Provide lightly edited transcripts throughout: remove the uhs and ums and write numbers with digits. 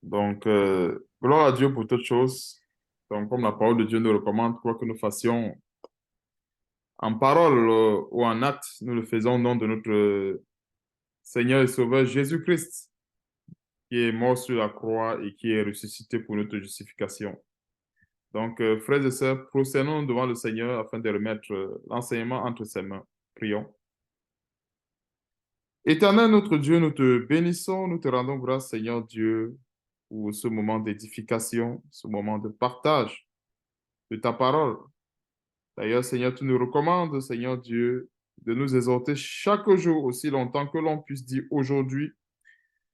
Gloire à Dieu pour toutes choses. Donc, comme la parole de Dieu nous recommande, quoi que nous fassions en parole ou en acte, nous le faisons au nom de notre Seigneur et Sauveur Jésus-Christ, qui est mort sur la croix et qui est ressuscité pour notre justification. Frères et sœurs, procédons devant le Seigneur afin de remettre l'enseignement entre ses mains. Prions. Éternel notre Dieu, nous te bénissons, nous te rendons grâce, Seigneur Dieu, pour ce moment d'édification, ce moment de partage de ta parole. D'ailleurs, Seigneur, tu nous recommandes, Seigneur Dieu, de nous exhorter chaque jour aussi longtemps que l'on puisse dire aujourd'hui,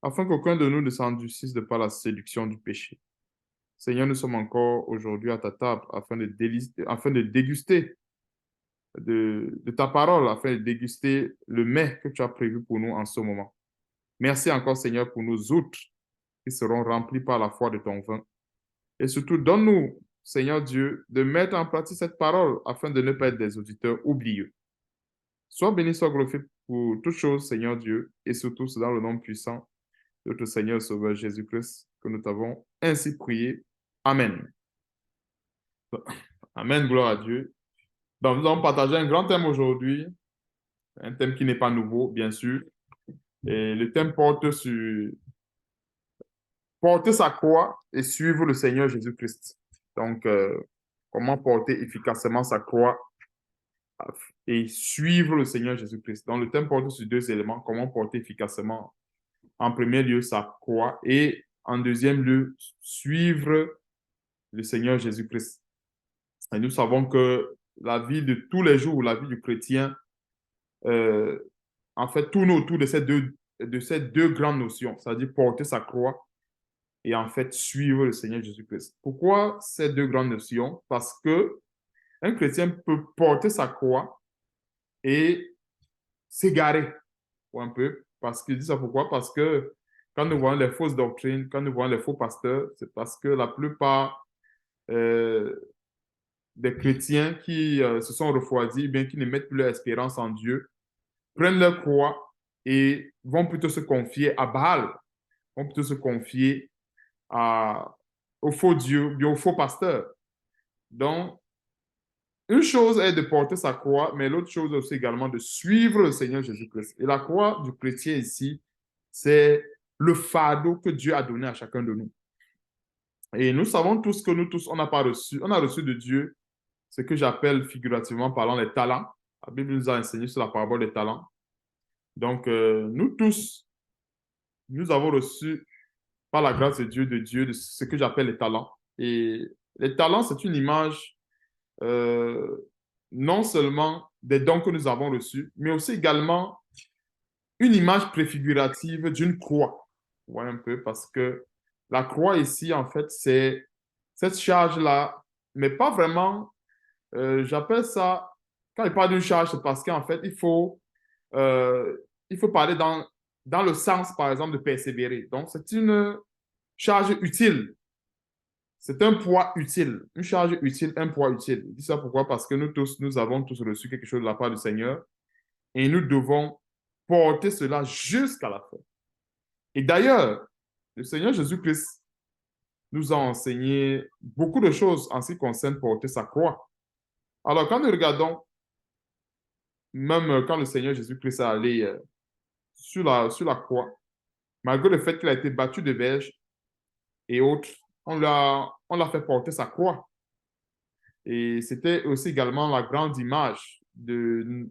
afin qu'aucun de nous ne s'endurcisse de par la séduction du péché. Seigneur, nous sommes encore aujourd'hui à ta table afin de déguster de ta parole, afin de déguster le mets que tu as prévu pour nous en ce moment. Merci encore, Seigneur, pour nos outres qui seront remplis par la foi de ton vin. Et surtout, donne-nous, Seigneur Dieu, de mettre en pratique cette parole afin de ne pas être des auditeurs oublieux. Sois béni, sois glorifié pour toutes choses, Seigneur Dieu, et surtout c'est dans le nom puissant de notre Seigneur et Sauveur Jésus-Christ que nous t'avons ainsi prié. Amen. Amen, gloire à Dieu. Donc, nous allons partager un grand thème aujourd'hui, un thème qui n'est pas nouveau, bien sûr. Et le thème porte sur porter sa croix et suivre le Seigneur Jésus-Christ. Donc, comment porter efficacement sa croix et suivre le Seigneur Jésus-Christ. Donc, le thème porte sur deux éléments. Comment porter efficacement, en premier lieu, sa croix et, en deuxième lieu, suivre le Seigneur Jésus-Christ. Et nous savons que la vie de tous les jours, la vie du chrétien, euh, en fait, tourne autour de ces deux grandes notions, c'est-à-dire porter sa croix et en fait suivre le Seigneur Jésus-Christ. Pourquoi ces deux grandes notions? Parce que un chrétien peut porter sa croix et s'égarer un peu. Parce que je dis ça pourquoi? Parce que quand nous voyons les fausses doctrines, quand nous voyons les faux pasteurs, c'est parce que la plupart euh, des chrétiens qui se sont refroidis, bien qui ne mettent plus leur espérance en Dieu, prennent leur croix et vont plutôt se confier à Baal, vont plutôt se confier à, au faux Dieu, bien au faux pasteur. Donc, une chose est de porter sa croix, mais l'autre chose aussi également de suivre le Seigneur Jésus-Christ. Et la croix du chrétien ici, c'est le fardeau que Dieu a donné à chacun de nous. Et nous savons tous que nous tous, on n'a pas reçu, on a reçu de Dieu ce que j'appelle figurativement parlant les talents. La Bible nous a enseigné sur la parabole des talents. Nous tous, nous avons reçu par la grâce de Dieu, de ce que j'appelle les talents. Et les talents, c'est une image euh, non seulement des dons que nous avons reçus, mais aussi également une image préfigurative d'une croix. Vous voyez un peu, parce que la croix ici, en fait, c'est cette charge-là, mais pas vraiment, j'appelle ça, quand il parle d'une charge, c'est parce qu'en fait, il faut parler dans le sens, par exemple, de persévérer. Donc, c'est une charge utile. C'est un poids utile, une charge utile, un poids utile. Je dis ça pourquoi? Parce que nous tous, nous avons tous reçu quelque chose de la part du Seigneur et nous devons porter cela jusqu'à la fin. Et d'ailleurs, le Seigneur Jésus-Christ nous a enseigné beaucoup de choses en ce qui concerne porter sa croix. Alors, quand nous regardons, même quand le Seigneur Jésus-Christ est allé sur la croix, malgré le fait qu'il a été battu de verge et autres, on l'a fait porter sa croix. Et c'était aussi également la grande image de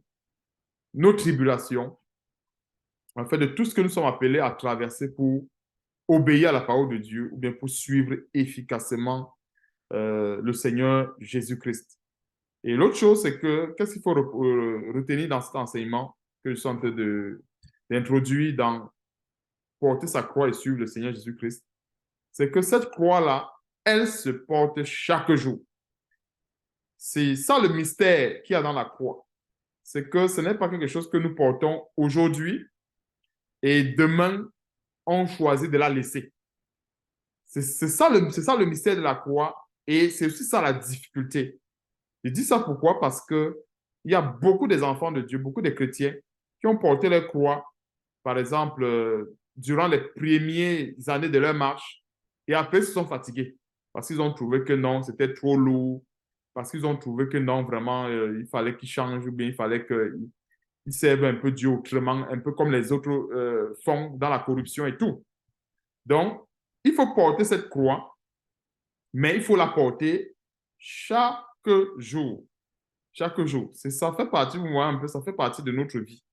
nos tribulations, en fait, de tout ce que nous sommes appelés à traverser pour obéir à la parole de Dieu ou bien pour suivre efficacement le Seigneur Jésus-Christ. Et l'autre chose, c'est que qu'est-ce qu'il faut retenir dans cet enseignement que je suis en train d'introduire dans porter sa croix et suivre le Seigneur Jésus-Christ? C'est que cette croix-là, elle se porte chaque jour. C'est ça le mystère qu'il y a dans la croix. C'est que ce n'est pas quelque chose que nous portons aujourd'hui et demain, on choisit de la laisser. C'est ça, ça le mystère de la croix et c'est aussi ça la difficulté. Je dis ça pourquoi? Parce qu'il y a beaucoup des enfants de Dieu, beaucoup de chrétiens qui ont porté leur croix, par exemple, durant les premières années de leur marche. Et après, ils se sont fatigués parce qu'ils ont trouvé que non, c'était trop lourd, parce qu'ils ont trouvé que non, vraiment, il fallait qu'ils changent ou bien il fallait qu'ils servent un peu Dieu autrement, un peu comme les autres font dans la corruption et tout. Donc, il faut porter cette croix, mais il faut la porter chaque jour. Chaque jour. Ça fait partie, moi, un peu, ça fait partie de notre vie.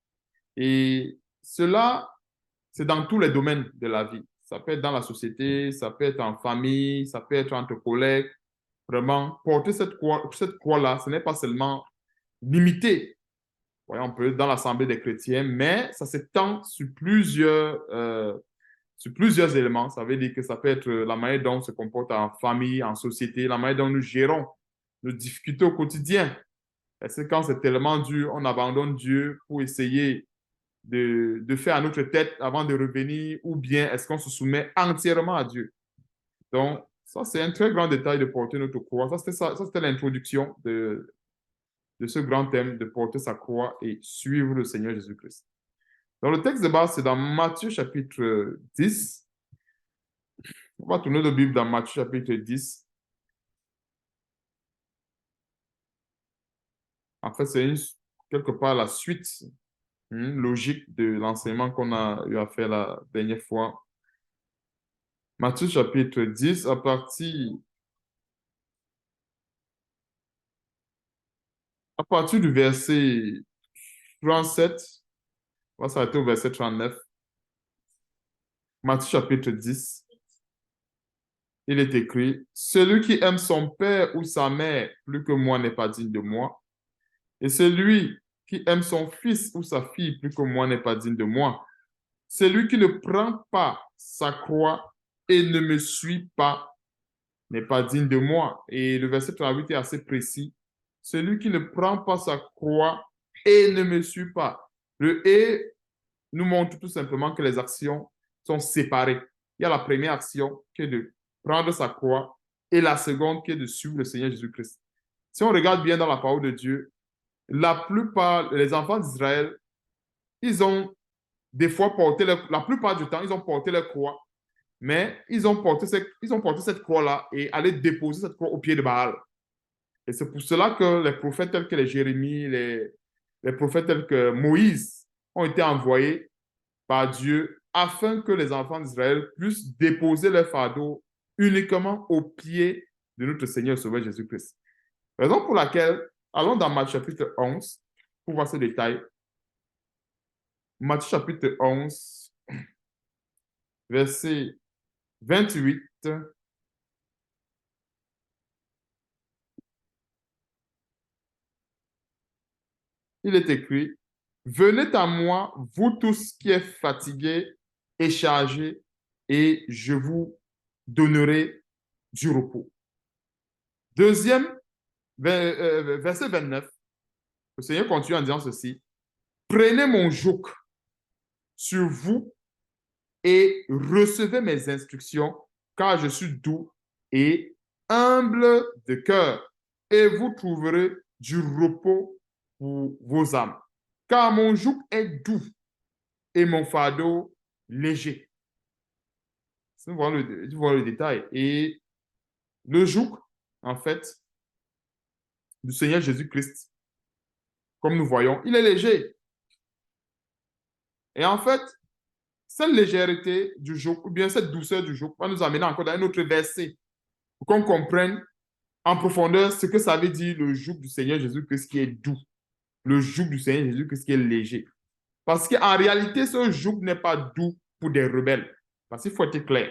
Et cela, c'est dans tous les domaines de la vie. Ça peut être dans la société, ça peut être en famille, ça peut être entre collègues. Vraiment, porter cette croix-là, ce n'est pas seulement limité. Voyons, on peut dans l'Assemblée des chrétiens, mais ça s'étend sur plusieurs éléments. Ça veut dire que ça peut être la manière dont on se comporte en famille, en société, la manière dont nous gérons nos difficultés au quotidien. Est-ce que quand c'est tellement dur, on abandonne Dieu pour essayer de faire à notre tête avant de revenir, ou bien est-ce qu'on se soumet entièrement à Dieu? Donc, ça, c'est un très grand détail de porter notre croix. Ça, c'était l'introduction de ce grand thème de porter sa croix et suivre le Seigneur Jésus-Christ. Donc, le texte de base, c'est dans Matthieu chapitre 10. On va tourner le Bible dans Matthieu chapitre 10. En fait, c'est quelque part la suite logique de l'enseignement qu'on a eu à faire la dernière fois. Matthieu chapitre 10, à partir du verset 37, on va s'arrêter au verset 39. Matthieu chapitre 10, il est écrit, celui qui aime son père ou sa mère plus que moi n'est pas digne de moi. Et celui qui aime son fils ou sa fille plus que moi n'est pas digne de moi. Celui qui ne prend pas sa croix et ne me suit pas n'est pas digne de moi. Et le verset 38 est assez précis. Celui qui ne prend pas sa croix et ne me suit pas. Le et nous montre tout simplement que les actions sont séparées. Il y a la première action qui est de prendre sa croix et la seconde qui est de suivre le Seigneur Jésus-Christ. Si on regarde bien dans la parole de Dieu, la plupart, les enfants d'Israël, ils ont des fois porté, la plupart du temps, ils ont porté leur croix, mais ils ont porté cette croix-là et allaient déposer cette croix au pied de Baal. Et c'est pour cela que les prophètes tels que les Jérémie, les prophètes tels que Moïse ont été envoyés par Dieu afin que les enfants d'Israël puissent déposer leur fardeau uniquement au pied de notre Seigneur et Sauveur Jésus-Christ. Raison pour laquelle, allons dans Matthieu chapitre 11 pour voir ce détail. Matthieu chapitre 11, verset 28. Il est écrit, venez à moi, vous tous qui êtes fatigués et chargés, et je vous donnerai du repos. Deuxième, verset 29, le Seigneur continue en disant ceci, prenez mon joug sur vous et recevez mes instructions, car je suis doux et humble de cœur, et vous trouverez du repos pour vos âmes. Car mon joug est doux et mon fardeau léger. Tu vois le détail. Et le joug, en fait, du Seigneur Jésus-Christ, comme nous voyons, il est léger. Et en fait, cette légèreté du joug, ou bien cette douceur du joug, va nous amener encore dans un autre verset pour qu'on comprenne en profondeur ce que ça veut dire le joug du Seigneur Jésus-Christ qui est doux, le joug du Seigneur Jésus-Christ qui est léger. Parce qu'en réalité, ce joug n'est pas doux pour des rebelles. Parce qu'il faut être clair.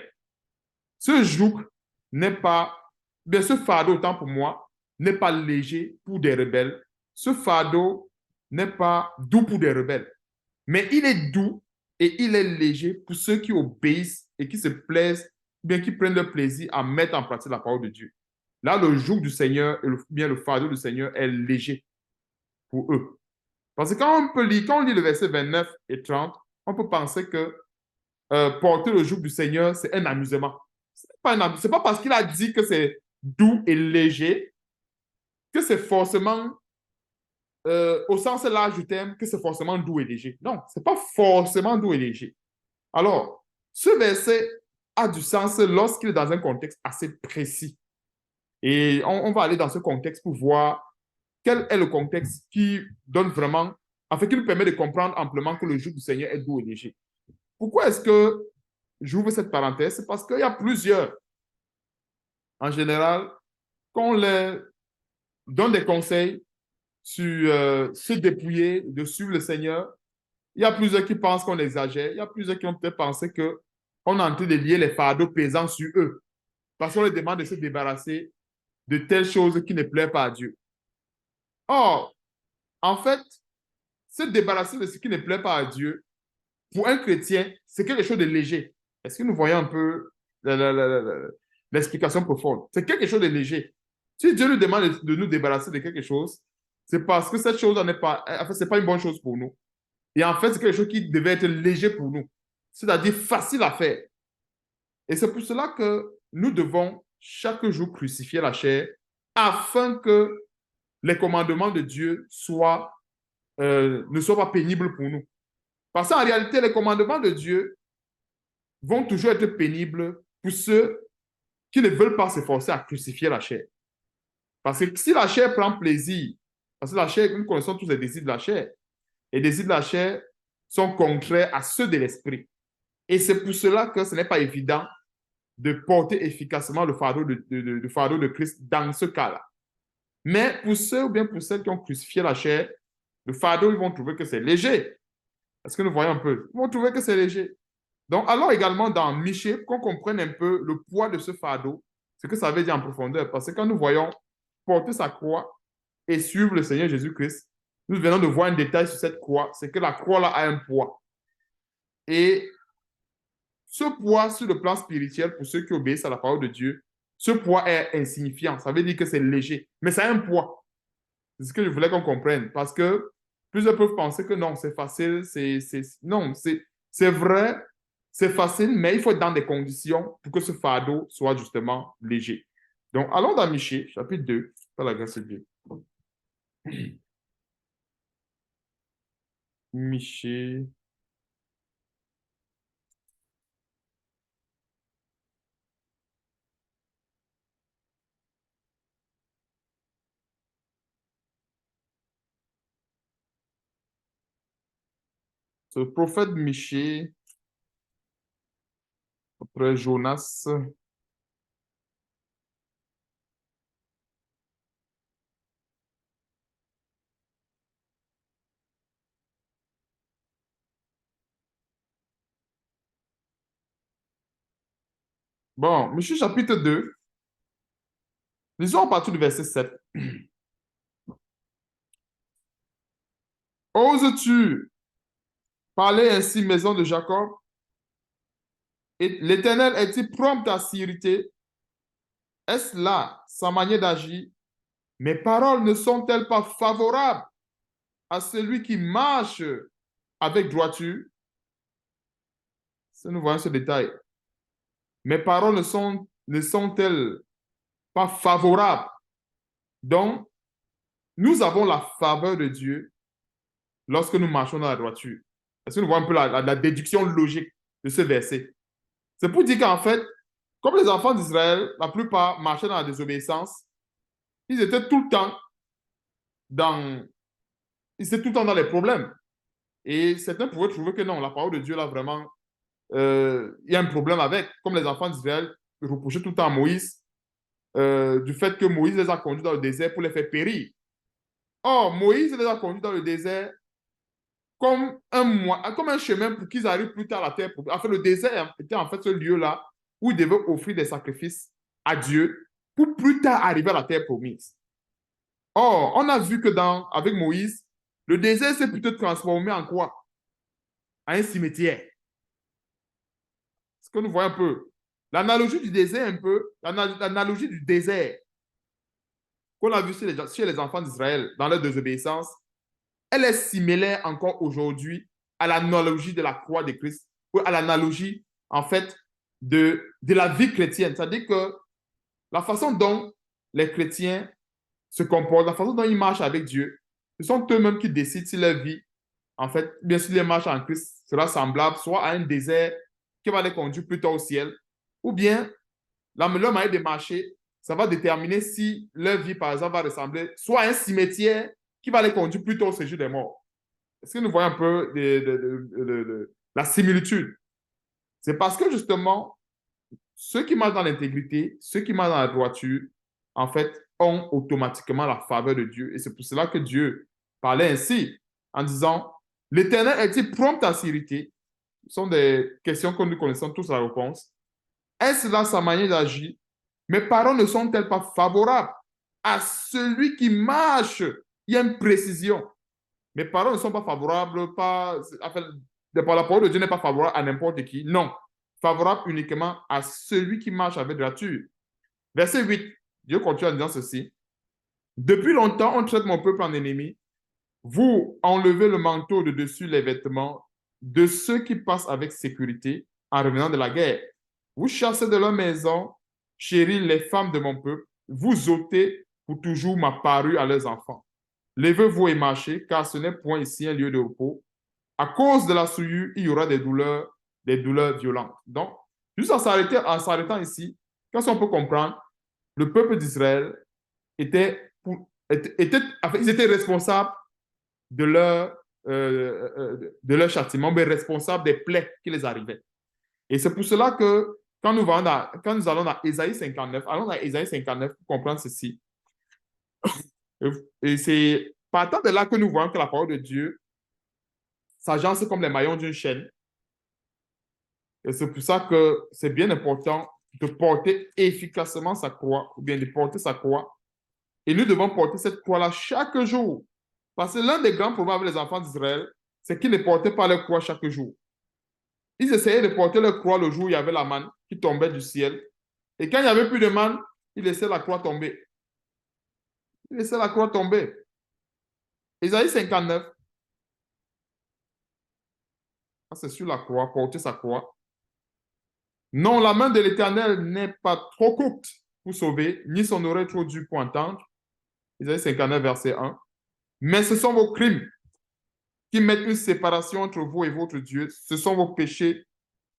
Ce joug n'est pas, bien ce fardeau, autant pour moi, n'est pas léger pour des rebelles. Ce fardeau n'est pas doux pour des rebelles. Mais il est doux et il est léger pour ceux qui obéissent et qui se plaisent, bien qui prennent le plaisir à mettre en pratique la parole de Dieu. Là, le joug du Seigneur, bien le fardeau du Seigneur est léger pour eux. Parce que quand on lit le verset 29 et 30, on peut penser que porter le joug du Seigneur, c'est un amusement. C'est pas parce qu'il a dit que c'est doux et léger que c'est forcément, au sens large du terme, que c'est forcément doux et léger. Non, c'est pas forcément doux et léger. Alors, ce verset a du sens lorsqu'il est dans un contexte assez précis. Et on va aller dans ce contexte pour voir quel est le contexte qui donne vraiment, en fait, qui nous permet de comprendre amplement que le joug du Seigneur est doux et léger. Pourquoi est-ce que j'ouvre cette parenthèse? C'est parce qu'il y a plusieurs. En général, quand on les donne des conseils sur se dépouiller, de suivre le Seigneur, il y a plusieurs qui pensent qu'on exagère. Il y a plusieurs qui ont peut-être pensé qu'on est en train de lier les fardeaux pesants sur eux. Parce qu'on leur demande de se débarrasser de telles choses qui ne plaisent pas à Dieu. Or, en fait, se débarrasser de ce qui ne plaît pas à Dieu, pour un chrétien, c'est quelque chose de léger. Est-ce que nous voyons un peu l'explication profonde? C'est quelque chose de léger. Si Dieu nous demande de nous débarrasser de quelque chose, c'est parce que cette chose n'est pas, en fait, c'est pas une bonne chose pour nous. Et en fait, c'est quelque chose qui devait être léger pour nous, c'est-à-dire facile à faire. Et c'est pour cela que nous devons chaque jour crucifier la chair afin que les commandements de Dieu ne soient pas pénibles pour nous. Parce qu'en réalité, les commandements de Dieu vont toujours être pénibles pour ceux qui ne veulent pas s'efforcer à crucifier la chair. Parce que si la chair prend plaisir, parce que la chair, nous connaissons tous les désirs de la chair, les désirs de la chair sont contraires à ceux de l'esprit. Et c'est pour cela que ce n'est pas évident de porter efficacement le fardeau de Christ dans ce cas-là. Mais pour ceux ou bien pour celles qui ont crucifié la chair, le fardeau, ils vont trouver que c'est léger. Est-ce que nous voyons un peu? Ils vont trouver que c'est léger. Donc, allons également dans Michée, qu'on comprenne un peu le poids de ce fardeau, ce que ça veut dire en profondeur. Parce que quand nous voyons porter sa croix et suivre le Seigneur Jésus-Christ, nous venons de voir un détail sur cette croix, c'est que la croix là a un poids. Et ce poids sur le plan spirituel, pour ceux qui obéissent à la parole de Dieu, ce poids est insignifiant. Ça veut dire que c'est léger, mais ça a un poids. C'est ce que je voulais qu'on comprenne. Parce que plusieurs peuvent penser que non, c'est facile. Non, c'est vrai, c'est facile, mais il faut être dans des conditions pour que ce fardeau soit justement léger. Donc, allons dans Michée, chapitre 2, par la grâce de Dieu. Michée. Ce prophète Michée, après Jonas. Bon, Michée chapitre 2, lisons à partir du verset 7. Oses-tu parler ainsi, maison de Jacob? Et l'Éternel est-il prompt à s'irriter? Est-ce là sa manière d'agir? Mes paroles ne sont-elles pas favorables à celui qui marche avec droiture? Si nous voyons ce détail. Mes paroles ne sont-elles pas favorables? Donc, nous avons la faveur de Dieu lorsque nous marchons dans la droiture. Est-ce que nous voyons un peu la déduction logique de ce verset? C'est pour dire qu'en fait, comme les enfants d'Israël, la plupart marchaient dans la désobéissance, ils étaient tout le temps dans, ils étaient tout le temps dans les problèmes. Et certains pouvaient trouver que non, la parole de Dieu, là, vraiment, il y a un problème avec. Comme les enfants d'Israël reprochaient tout le temps à Moïse du fait que Moïse les a conduits dans le désert pour les faire périr. Or, Moïse les a conduits dans le désert comme un chemin pour qu'ils arrivent plus tard à la terre. Enfin, le désert était en fait ce lieu-là où ils devaient offrir des sacrifices à Dieu pour plus tard arriver à la terre promise. Or, on a vu que avec Moïse, le désert s'est plutôt transformé en quoi? En un cimetière. Ce que nous voyons un peu. L'analogie du désert, un peu, l'analogie du désert qu'on a vu chez les enfants d'Israël dans leur désobéissance, elle est similaire encore aujourd'hui à l'analogie de la croix de Christ, ou à l'analogie, en fait, de la vie chrétienne. C'est-à-dire que la façon dont les chrétiens se comportent, la façon dont ils marchent avec Dieu, ce sont eux-mêmes qui décident si leur vie, en fait, bien sûr, les marches en Christ sera semblable soit à un désert qui va les conduire plus tard au ciel, ou bien leur manière de marcher, ça va déterminer si leur vie, par exemple, va ressembler soit à un cimetière qui va les conduire plutôt au séjour des morts. Est-ce que nous voyons un peu la similitude? C'est parce que justement, ceux qui marchent dans l'intégrité, ceux qui marchent dans la droiture, en fait, ont automatiquement la faveur de Dieu. Et c'est pour cela que Dieu parlait ainsi, en disant, l'Éternel est-il prompt à s'irriter? Ce sont des questions que nous connaissons tous la réponse. Est-ce là sa manière d'agir? Mes paroles ne sont-elles pas favorables à celui qui marche? Il y a une précision. Mes paroles ne sont pas favorables, enfin, la parole de Dieu n'est pas favorable à n'importe qui. Non, favorable uniquement à celui qui marche avec droiture. Verset 8, Dieu continue en disant ceci. Depuis longtemps, on traite mon peuple en ennemi. Vous enlevez le manteau de dessus les vêtements de ceux qui passent avec sécurité en revenant de la guerre. Vous chassez de leur maison, chéris les femmes de mon peuple. Vous ôtez pour toujours ma parure à leurs enfants. Levez-vous et marchez, car ce n'est point ici un lieu de repos. À cause de la souillure, il y aura des douleurs violentes. Donc, juste en s'arrêtant ici, qu'est-ce qu'on peut comprendre? Le peuple d'Israël ils étaient responsables de leur châtiment, mais responsables des plaies qui les arrivaient. Et c'est pour cela que quand nous allons dans Ésaïe 59, allons dans Ésaïe 59 pour comprendre ceci. Et c'est partant de là que nous voyons que la parole de Dieu s'agence comme les maillons d'une chaîne. Et c'est pour ça que c'est bien important de porter efficacement sa croix, ou bien de porter sa croix. Et nous devons porter cette croix-là chaque jour. Parce que l'un des grands problèmes avec les enfants d'Israël, c'est qu'ils ne portaient pas leur croix chaque jour. Ils essayaient de porter leur croix le jour où il y avait la manne qui tombait du ciel. Et quand il n'y avait plus de manne, ils laissaient la croix tomber. Ils laissaient la croix tomber. Ésaïe 59, c'est sur la croix, porter sa croix. Non, la main de l'Éternel n'est pas trop courte pour sauver, ni son oreille trop dure pour entendre. Ésaïe 59, verset 1. Mais ce sont vos crimes qui mettent une séparation entre vous et votre Dieu. Ce sont vos péchés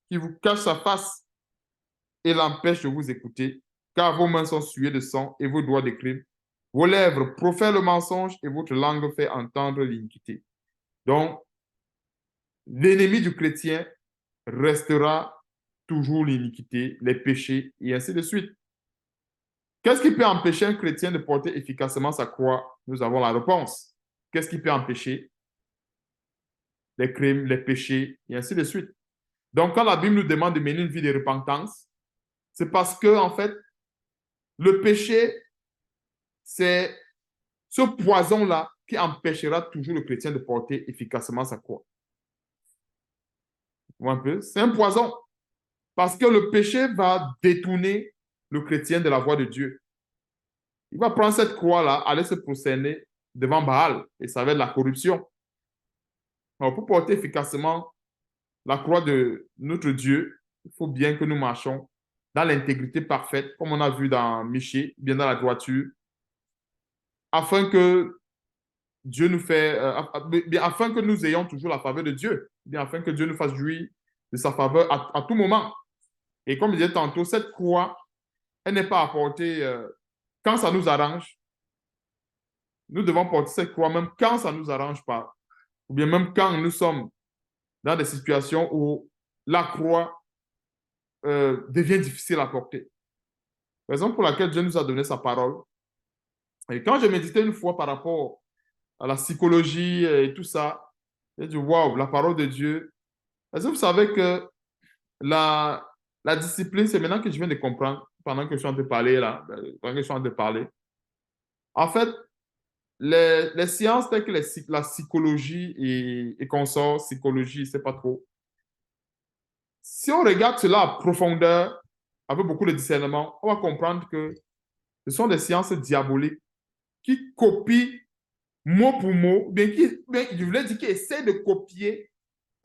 qui vous cachent sa face et l'empêchent de vous écouter, car vos mains sont souillées de sang et vos doigts de crime. Vos lèvres profèrent le mensonge et votre langue fait entendre l'iniquité. Donc, l'ennemi du chrétien restera toujours l'iniquité, les péchés et ainsi de suite. Qu'est-ce qui peut empêcher un chrétien de porter efficacement sa croix? Nous avons la réponse. Qu'est-ce qui peut empêcher? Les crimes, les péchés et ainsi de suite. Donc, quand la Bible nous demande de mener une vie de repentance, c'est parce que, en fait, le péché, c'est ce poison-là qui empêchera toujours le chrétien de porter efficacement sa croix. Un peu, c'est un poison. Parce que le péché va détourner le chrétien de la voie de Dieu. Il va prendre cette croix-là, aller se prosterner devant Baal, et ça va être la corruption. Alors, pour porter efficacement la croix de notre Dieu, il faut bien que nous marchions dans l'intégrité parfaite, comme on a vu dans Michée, bien dans la droiture, afin que Dieu nous fait, afin que nous ayons toujours la faveur de Dieu, bien afin que Dieu nous fasse jouir de sa faveur à tout moment. Et comme je disais tantôt, cette croix, elle n'est pas à porter quand ça nous arrange. Nous devons porter cette croix même quand ça ne nous arrange pas, ou bien même quand nous sommes dans des situations où la croix devient difficile à porter. Raison pour laquelle Dieu nous a donné sa parole. Et quand je méditais une fois par rapport à la psychologie et tout ça, j'ai dit, waouh, la parole de Dieu. Est-ce que vous savez que la discipline, c'est maintenant que je viens de comprendre, pendant que je suis en train de parler là, pendant que je suis en train de parler. En fait, les sciences telles que la psychologie et consorts, psychologie, c'est pas trop. Si on regarde cela à profondeur, avec beaucoup de discernement, on va comprendre que ce sont des sciences diaboliques qui copient mot pour mot, je voulais dire qu'ils essaient de copier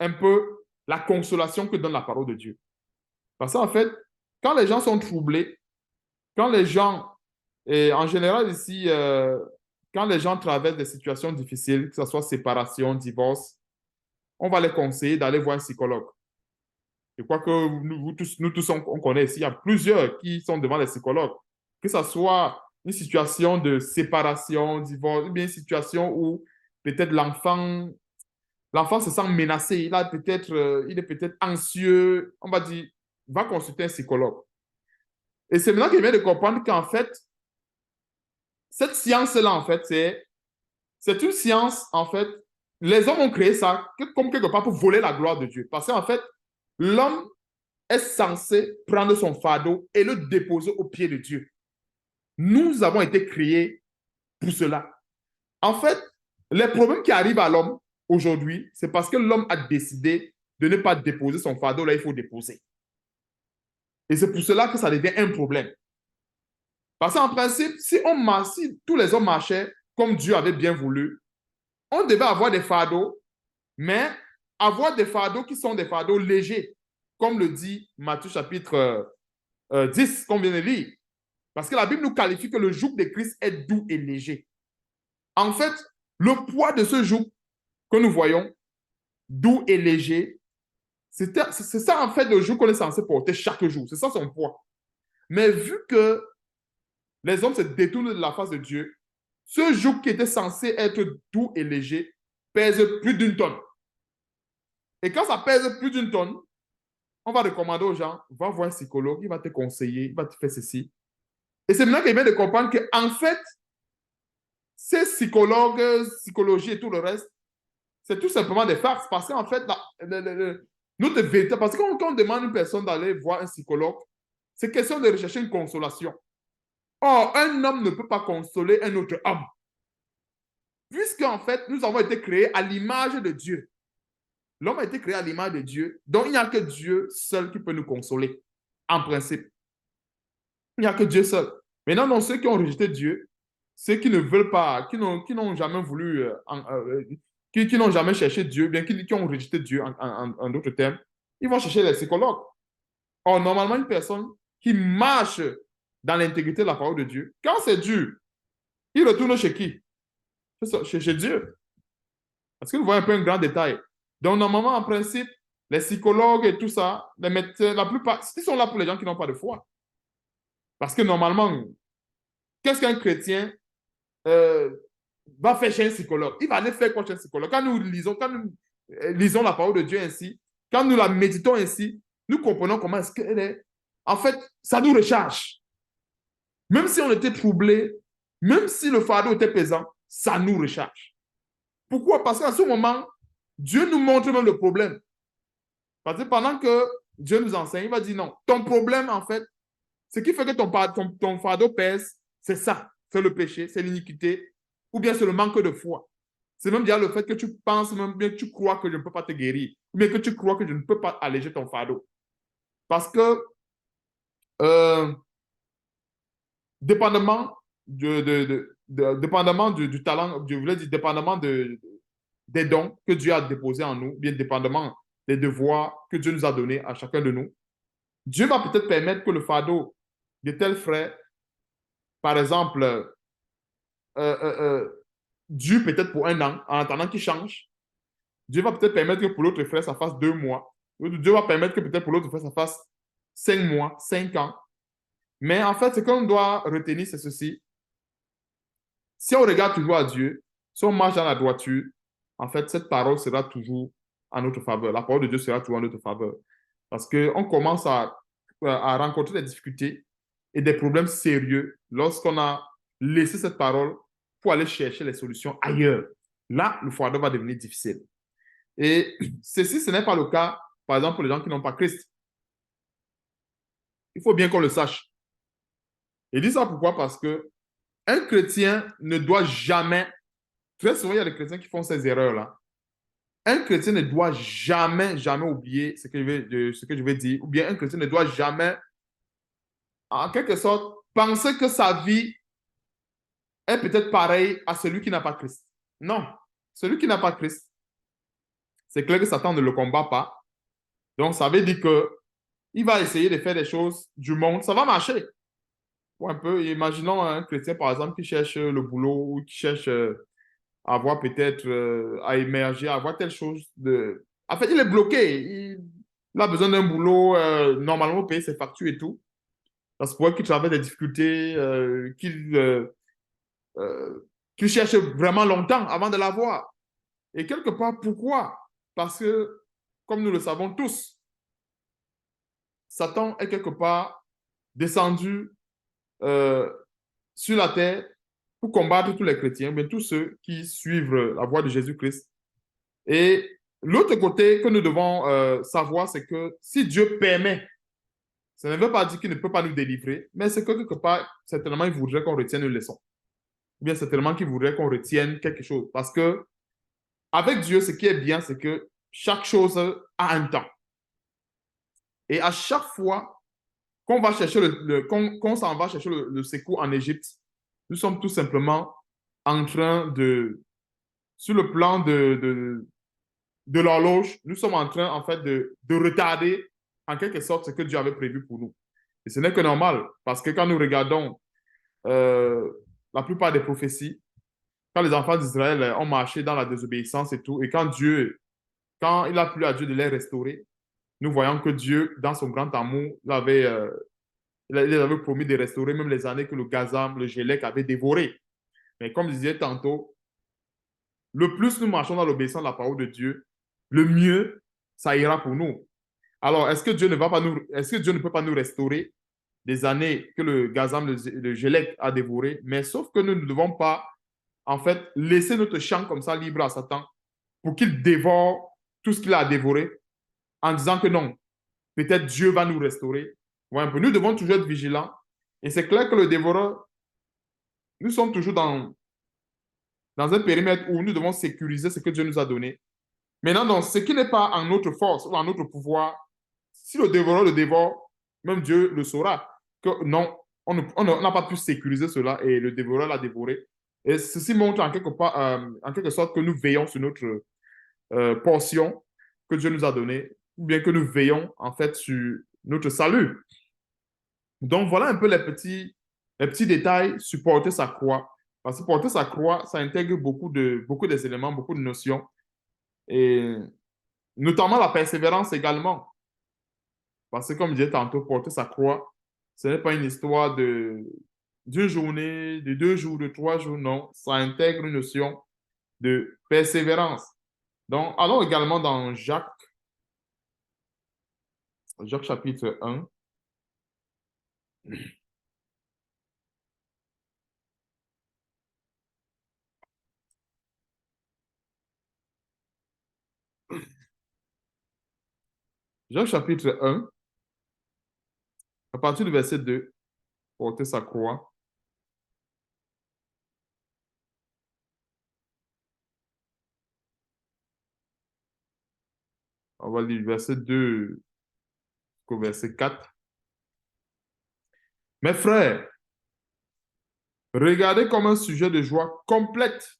un peu la consolation que donne la parole de Dieu. Parce qu'en fait, quand les gens sont troublés, quand les gens, et en général ici, quand les gens traversent des situations difficiles, que ce soit séparation, divorce, on va les conseiller d'aller voir un psychologue. Je crois que nous tous, on connaît ici, il y a plusieurs qui sont devant les psychologues. Que ce soit une situation de séparation, divorce, ou bien une situation où peut-être l'enfant se sent menacé, il est peut-être anxieux, on va dire, va consulter un psychologue. Et c'est maintenant qu'il vient de comprendre qu'en fait, cette science-là, en fait, c'est une science, en fait, les hommes ont créé ça comme quelque part pour voler la gloire de Dieu. Parce qu'en fait, l'homme est censé prendre son fardeau et le déposer au pied de Dieu. Nous avons été créés pour cela. En fait, les problèmes qui arrivent à l'homme aujourd'hui, c'est parce que l'homme a décidé de ne pas déposer son fardeau là, il faut déposer. Et c'est pour cela que ça devient un problème. Parce qu'en principe, si tous les hommes marchaient comme Dieu avait bien voulu, on devait avoir des fardeaux, mais avoir des fardeaux qui sont des fardeaux légers, comme le dit Matthieu chapitre 10, qu'on vient de lire. Parce que la Bible nous qualifie que le joug de Christ est doux et léger. En fait, le poids de ce joug que nous voyons, doux et léger, c'est ça en fait le joug qu'on est censé porter chaque jour. C'est ça son poids. Mais vu que les hommes se détournent de la face de Dieu, ce joug qui était censé être doux et léger pèse plus d'une tonne. Et quand ça pèse plus d'une tonne, on va recommander aux gens, va voir un psychologue, il va te conseiller, il va te faire ceci. Et c'est maintenant qu'il vient de comprendre qu'en fait, ces psychologues, psychologie et tout le reste, c'est tout simplement des farces. Parce qu'en fait, notre vérité, parce que quand on demande à une personne d'aller voir un psychologue, c'est question de rechercher une consolation. Or, un homme ne peut pas consoler un autre homme. Puisqu'en fait, nous avons été créés à l'image de Dieu. L'homme a été créé à l'image de Dieu, donc il n'y a que Dieu seul qui peut nous consoler, en principe. Il n'y a que Dieu seul. Maintenant, dans ceux qui ont rejeté Dieu, ceux qui ne veulent pas, qui n'ont jamais voulu, qui n'ont jamais cherché Dieu, bien qui ont rejeté Dieu en d'autres termes, ils vont chercher les psychologues. Or, normalement, une personne qui marche dans l'intégrité de la parole de Dieu, quand c'est dur, il retourne chez qui? Chez Dieu. Parce que vous voyez un peu un grand détail. Donc, normalement, en principe, les psychologues et tout ça, les médecins, la plupart, ils sont là pour les gens qui n'ont pas de foi. Parce que normalement, qu'est-ce qu'un chrétien va faire chez un psychologue? Il va aller faire quoi chez un psychologue? Quand nous lisons la parole de Dieu ainsi, quand nous la méditons ainsi, nous comprenons comment est-ce qu'elle est. En fait, ça nous recharge. Même si on était troublé, même si le fardeau était pesant, ça nous recharge. Pourquoi? Parce qu'à ce moment, Dieu nous montre même le problème. Parce que pendant que Dieu nous enseigne, il va dire non, ton problème, en fait, ce qui fait que ton fardeau pèse, c'est ça. C'est le péché, c'est l'iniquité, ou bien c'est le manque de foi. C'est même déjà le fait que tu penses, même bien que tu crois que je ne peux pas te guérir, ou bien que tu crois que je ne peux pas alléger ton fardeau. Parce que, euh, dépendamment dépendamment du talent, je voulais dire, dépendamment des dons que Dieu a déposés en nous, bien dépendamment des devoirs que Dieu nous a donnés à chacun de nous, Dieu va peut-être permettre que le fardeau de tel frère, par exemple, dure peut-être pour un an, en attendant qu'il change. Dieu va peut-être permettre que pour l'autre frère, ça fasse 2 mois. Dieu va permettre que peut-être pour l'autre frère, ça fasse 5 mois, 5 ans. Mais en fait, ce qu'on doit retenir, c'est ceci. Si on regarde toujours à Dieu, si on marche dans la droiture, en fait, cette parole sera toujours en notre faveur. La parole de Dieu sera toujours en notre faveur. Parce qu'on commence à rencontrer des difficultés et des problèmes sérieux lorsqu'on a laissé cette parole pour aller chercher les solutions ailleurs. Là, le fardeau va devenir difficile. Et ceci, ce n'est pas le cas, par exemple, pour les gens qui n'ont pas Christ. Il faut bien qu'on le sache. Et dit ça pourquoi? Parce que un chrétien ne doit jamais, très souvent, il y a des chrétiens qui font ces erreurs-là. Un chrétien ne doit jamais, jamais oublier ce que je vais dire, ou bien un chrétien ne doit jamais, en quelque sorte, penser que sa vie est peut-être pareille à celui qui n'a pas Christ. Non, celui qui n'a pas Christ, c'est clair que Satan ne le combat pas. Donc, ça veut dire que il va essayer de faire des choses du monde. Ça va marcher. Ou un peu, imaginons un chrétien, par exemple, qui cherche le boulot ou qui cherche à avoir peut-être, à émerger, à avoir telle chose de... En fait, il est bloqué. Il a besoin d'un boulot, normalement, payer ses factures et tout. Ça se pourrait qu'il traverse des difficultés, euh, qu'il cherche vraiment longtemps avant de l'avoir. Et quelque part, pourquoi? Parce que, comme nous le savons tous, Satan est quelque part descendu euh, sur la terre pour combattre tous les chrétiens, mais tous ceux qui suivent la voie de Jésus-Christ. Et l'autre côté que nous devons savoir, c'est que si Dieu permet, ça ne veut pas dire qu'il ne peut pas nous délivrer, mais c'est que quelque part, certainement, il voudrait qu'on retienne une leçon. Ou bien certainement qu'il voudrait qu'on retienne quelque chose. Parce que avec Dieu, ce qui est bien, c'est que chaque chose a un temps. Et à chaque fois qu'on va chercher qu'on s'en va chercher le secours en Égypte, nous sommes tout simplement en train sur le plan de l'horloge, nous sommes en train, en fait, de retarder, en quelque sorte, ce que Dieu avait prévu pour nous. Et ce n'est que normal, parce que quand nous regardons euh, la plupart des prophéties, quand les enfants d'Israël ont marché dans la désobéissance et tout, et quand il a plu à Dieu de les restaurer, nous voyons que Dieu, dans son grand amour, il avait promis de restaurer même les années que le gazam, le gélec avait dévoré. Mais comme je disais tantôt, le plus nous marchons dans l'obéissance de la parole de Dieu, le mieux ça ira pour nous. Alors, est-ce que Dieu ne peut pas nous restaurer des années que le gazam, le gélec a dévoré? Mais sauf que nous ne devons pas, en fait, laisser notre champ comme ça libre à Satan pour qu'il dévore tout ce qu'il a dévoré en disant que non, peut-être Dieu va nous restaurer. Ouais, nous devons toujours être vigilants. Et c'est clair que le dévoreur, nous sommes toujours dans un périmètre où nous devons sécuriser ce que Dieu nous a donné. Maintenant, dans ce qui n'est pas en notre force ou en notre pouvoir, si le dévoreur le dévore, même Dieu le saura que non, on n'a pas pu sécuriser cela et le dévoreur l'a dévoré. Et ceci montre en quelque sorte que nous veillons sur notre portion que Dieu nous a donnée, ou bien que nous veillons en fait sur notre salut. Donc voilà un peu les petits détails sur porter sa croix. Parce que porter sa croix, ça intègre beaucoup des éléments, beaucoup de notions, et notamment la persévérance également. Parce que comme je disais tantôt, porter sa croix, ce n'est pas une histoire d'une journée, de 2 jours, de 3 jours, non. Ça intègre une notion de persévérance. Donc, allons également dans Jacques chapitre 1. Jacques chapitre 1, à partir du verset 2, porter sa croix. On va lire du verset 2 au verset 4. Mes frères, regardez comme un sujet de joie complète.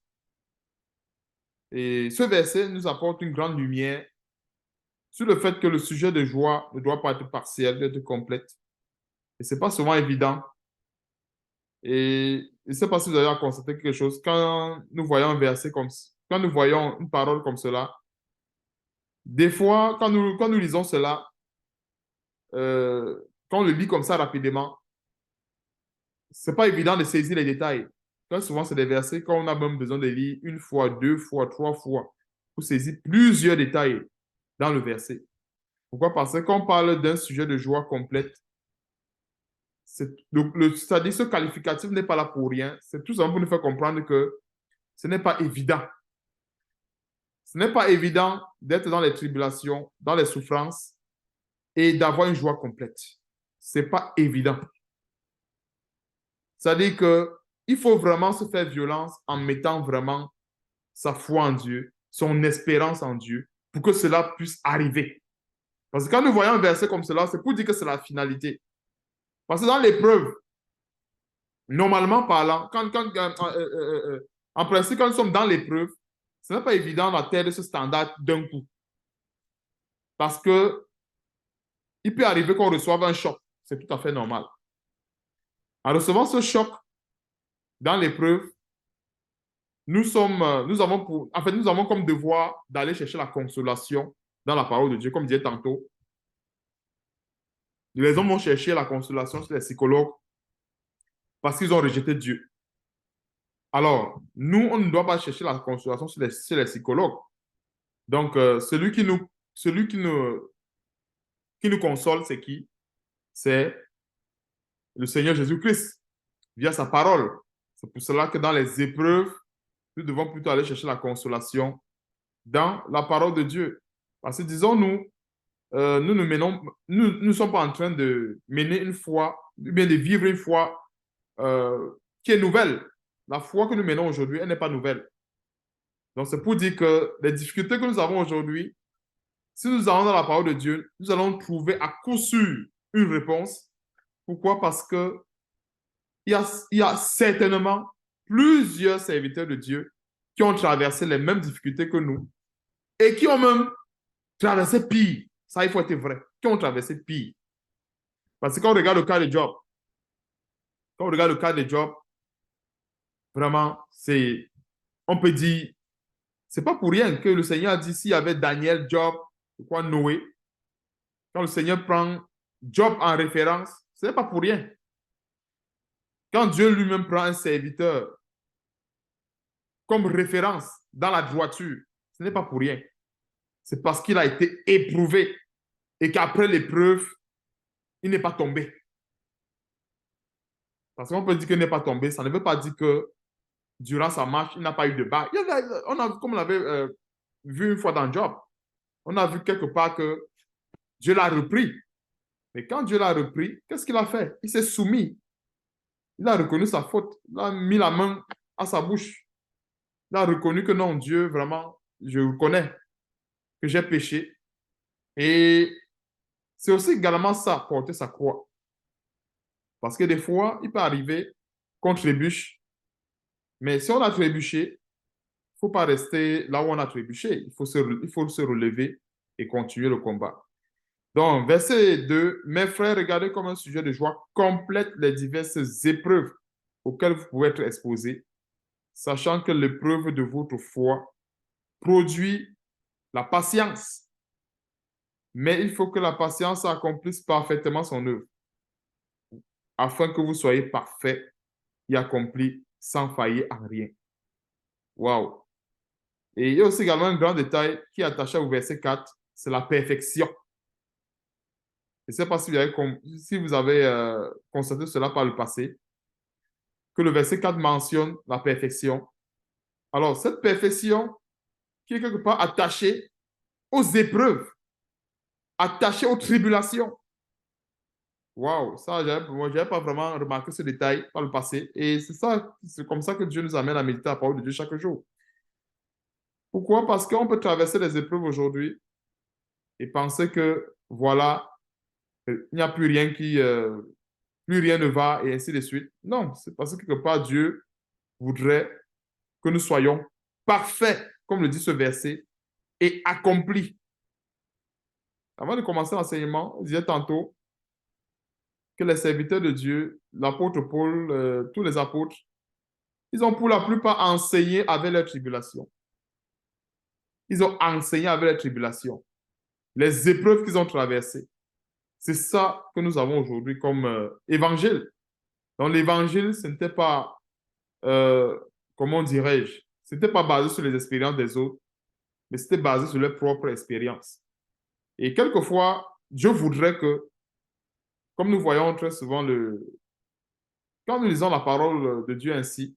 Et ce verset nous apporte une grande lumière sur le fait que le sujet de joie ne doit pas être partiel, doit être complète. Et ce n'est pas souvent évident. Et je ne sais pas si vous avez constaté quelque chose. Quand nous voyons une parole comme cela, des fois, quand nous lisons cela, quand on le lit comme ça rapidement, c'est pas évident de saisir les détails. Très souvent, c'est des versets qu'on a même besoin de lire une fois, 2 fois, 3 fois pour saisir plusieurs détails dans le verset. Pourquoi? Parce qu'on parle d'un sujet de joie complète. C'est-à-dire ce qualificatif n'est pas là pour rien. C'est tout simplement pour nous faire comprendre que ce n'est pas évident. Ce n'est pas évident d'être dans les tribulations, dans les souffrances et d'avoir une joie complète. Ce n'est pas évident. C'est-à-dire qu'il faut vraiment se faire violence en mettant vraiment sa foi en Dieu, son espérance en Dieu, pour que cela puisse arriver. Parce que quand nous voyons un verset comme cela, c'est pour dire que c'est la finalité. Parce que dans l'épreuve, normalement parlant, en principe, quand nous sommes dans l'épreuve, ce n'est pas évident d'atteindre ce standard d'un coup. Parce que il peut arriver qu'on reçoive un choc. C'est tout à fait normal. En recevant ce choc dans l'épreuve, nous avons comme devoir d'aller chercher la consolation dans la parole de Dieu, comme disait tantôt. Les hommes vont chercher la consolation chez les psychologues parce qu'ils ont rejeté Dieu. Alors, nous, on ne doit pas chercher la consolation chez les psychologues. Donc, qui nous console, c'est qui? C'est le Seigneur Jésus-Christ, via sa parole. C'est pour cela que dans les épreuves, nous devons plutôt aller chercher la consolation dans la parole de Dieu. Parce que disons-nous, nous ne sommes pas en train de mener une foi, ou bien de vivre une foi qui est nouvelle. La foi que nous menons aujourd'hui, elle n'est pas nouvelle. Donc, c'est pour dire que les difficultés que nous avons aujourd'hui, si nous allons dans la parole de Dieu, nous allons trouver à coup sûr une réponse. Pourquoi? Parce que il y a certainement plusieurs serviteurs de Dieu qui ont traversé les mêmes difficultés que nous et qui ont même traversé pire. Ça, il faut être vrai. Qui ont traversé pire. Parce que quand on regarde le cas de Job, vraiment, on peut dire, c'est pas pour rien que le Seigneur a dit s'il y avait Daniel, Job, quoi, Noé, quand le Seigneur prend Job en référence, ce n'est pas pour rien. Quand Dieu lui-même prend un serviteur comme référence dans la droiture, ce n'est pas pour rien. C'est parce qu'il a été éprouvé et qu'après l'épreuve, il n'est pas tombé. Parce qu'on peut dire qu'il n'est pas tombé, ça ne veut pas dire que durant sa marche, il n'a pas eu de bas. Comme on l'avait vu une fois dans Job, on a vu quelque part que Dieu l'a repris. Mais quand Dieu l'a repris, qu'est-ce qu'il a fait? Il s'est soumis. Il a reconnu sa faute. Il a mis la main à sa bouche. Il a reconnu que non, Dieu, vraiment, je reconnais que j'ai péché. Et c'est aussi également ça, porter sa croix. Parce que des fois, il peut arriver qu'on trébuche. Mais si on a trébuché, il ne faut pas rester là où on a trébuché. Il faut se relever et continuer le combat. Donc, verset 2, mes frères, regardez comme un sujet de joie complète les diverses épreuves auxquelles vous pouvez être exposés, sachant que l'épreuve de votre foi produit la patience. Mais il faut que la patience accomplisse parfaitement son œuvre, afin que vous soyez parfaits et accomplis sans faillir en rien. Waouh! Et il y a aussi également un grand détail qui est attaché au verset 4, c'est la perfection. Je ne sais pas si vous avez constaté cela par le passé, que le verset 4 mentionne la perfection. Alors, cette perfection qui est quelque part attachée aux épreuves, attachée aux tribulations. Waouh, ça, moi, je n'avais pas vraiment remarqué ce détail par le passé. Et c'est comme ça que Dieu nous amène à méditer la parole de Dieu chaque jour. Pourquoi? Parce qu'on peut traverser les épreuves aujourd'hui et penser que, voilà, il n'y a plus rien ne va et ainsi de suite. Non, c'est parce que quelque part, Dieu voudrait que nous soyons parfaits, comme le dit ce verset, et accomplis. Avant de commencer l'enseignement, je disais tantôt que les serviteurs de Dieu, l'apôtre Paul, tous les apôtres, ils ont pour la plupart enseigné avec leurs tribulations. Ils ont enseigné avec leurs tribulations, les épreuves qu'ils ont traversées. C'est ça que nous avons aujourd'hui comme évangile. Donc l'évangile, ce n'était pas, comment dirais-je, ce n'était pas basé sur les expériences des autres, mais c'était basé sur leurs propres expériences. Et quelquefois, Dieu voudrait que, comme nous voyons très souvent, quand nous lisons la parole de Dieu ainsi,